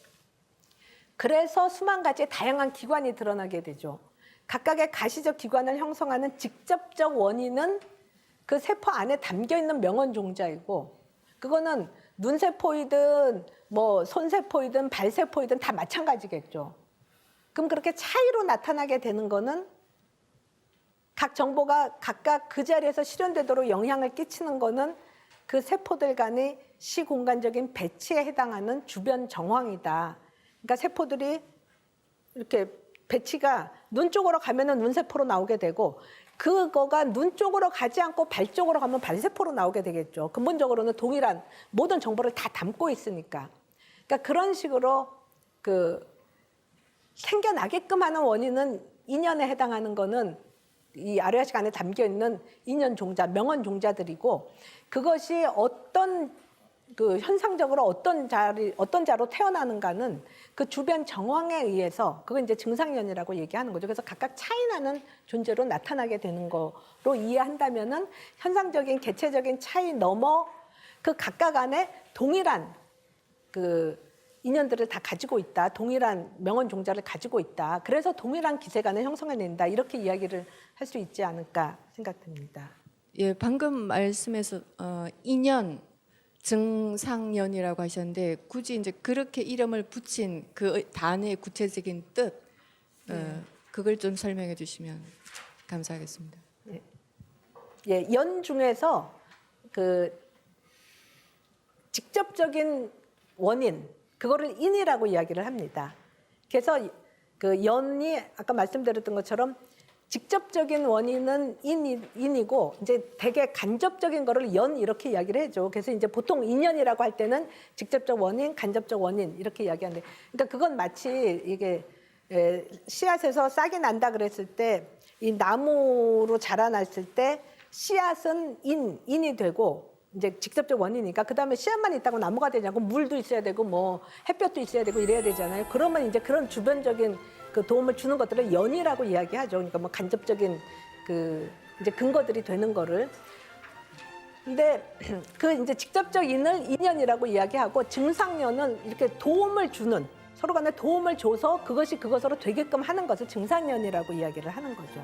[SPEAKER 2] 그래서 수만 가지의 다양한 기관이 드러나게 되죠. 각각의 가시적 기관을 형성하는 직접적 원인은 그 세포 안에 담겨 있는 명언 종자이고 그거는 눈세포이든 뭐 손세포이든 발세포이든 다 마찬가지겠죠. 그럼 그렇게 차이로 나타나게 되는 거는 각 정보가 각각 그 자리에서 실현되도록 영향을 끼치는 거는 그 세포들 간의 시공간적인 배치에 해당하는 주변 정황이다. 그러니까 세포들이 이렇게 배치가 눈 쪽으로 가면은 눈세포로 나오게 되고 그거가 눈 쪽으로 가지 않고 발 쪽으로 가면 발세포로 나오게 되겠죠. 근본적으로는 동일한 모든 정보를 다 담고 있으니까. 그러니까 그런 식으로 그 생겨나게끔 하는 원인은 인연에 해당하는 거는 이 아뢰아식 안에 담겨 있는 인연 종자, 명언 종자들이고 그것이 어떤 그 현상적으로 어떤 자로 태어나는가는 그 주변 정황에 의해서 그건 이제 증상연이라고 얘기하는 거죠. 그래서 각각 차이나는 존재로 나타나게 되는 거로 이해한다면은 현상적인 개체적인 차이 넘어 그 각각 안에 동일한 그 인연들을 다 가지고 있다. 동일한 명언 종자를 가지고 있다. 그래서 동일한 기세간을 형성해낸다. 이렇게 이야기를 할 수 있지 않을까 생각됩니다.
[SPEAKER 4] 예, 방금 말씀에서 인연 증상연이라고 하셨는데 굳이 이제 그렇게 이름을 붙인 그 단어의 구체적인 뜻 그걸 좀 설명해 주시면 감사하겠습니다.
[SPEAKER 2] 예, 연 중에서 그 직접적인 원인 그거를 인이라고 이야기를 합니다. 그래서 그 연이 아까 말씀드렸던 것처럼 직접적인 원인은 인이고 이제 되게 간접적인 거를 연 이렇게 이야기를 해줘. 그래서 이제 보통 인연이라고 할 때는 직접적 원인, 간접적 원인 이렇게 이야기하는데, 그러니까 그건 마치 이게 씨앗에서 싹이 난다 그랬을 때 이 나무로 자라났을 때 씨앗은 인이 되고 이제 직접적 원인이니까 그다음에 씨앗만 있다고 나무가 되냐고 물도 있어야 되고 뭐 햇볕도 있어야 되고 이래야 되잖아요. 그러면 이제 그런 주변적인 그 도움을 주는 것들을 연이라고 이야기하죠. 그러니까 뭐 간접적인 그 이제 근거들이 되는 거를. 근데 그 이제 직접적 인을 인연이라고 이야기하고 증상연은 이렇게 도움을 주는, 서로 간에 도움을 줘서 그것이 그것으로 되게끔 하는 것을 증상연이라고 이야기를 하는 거죠.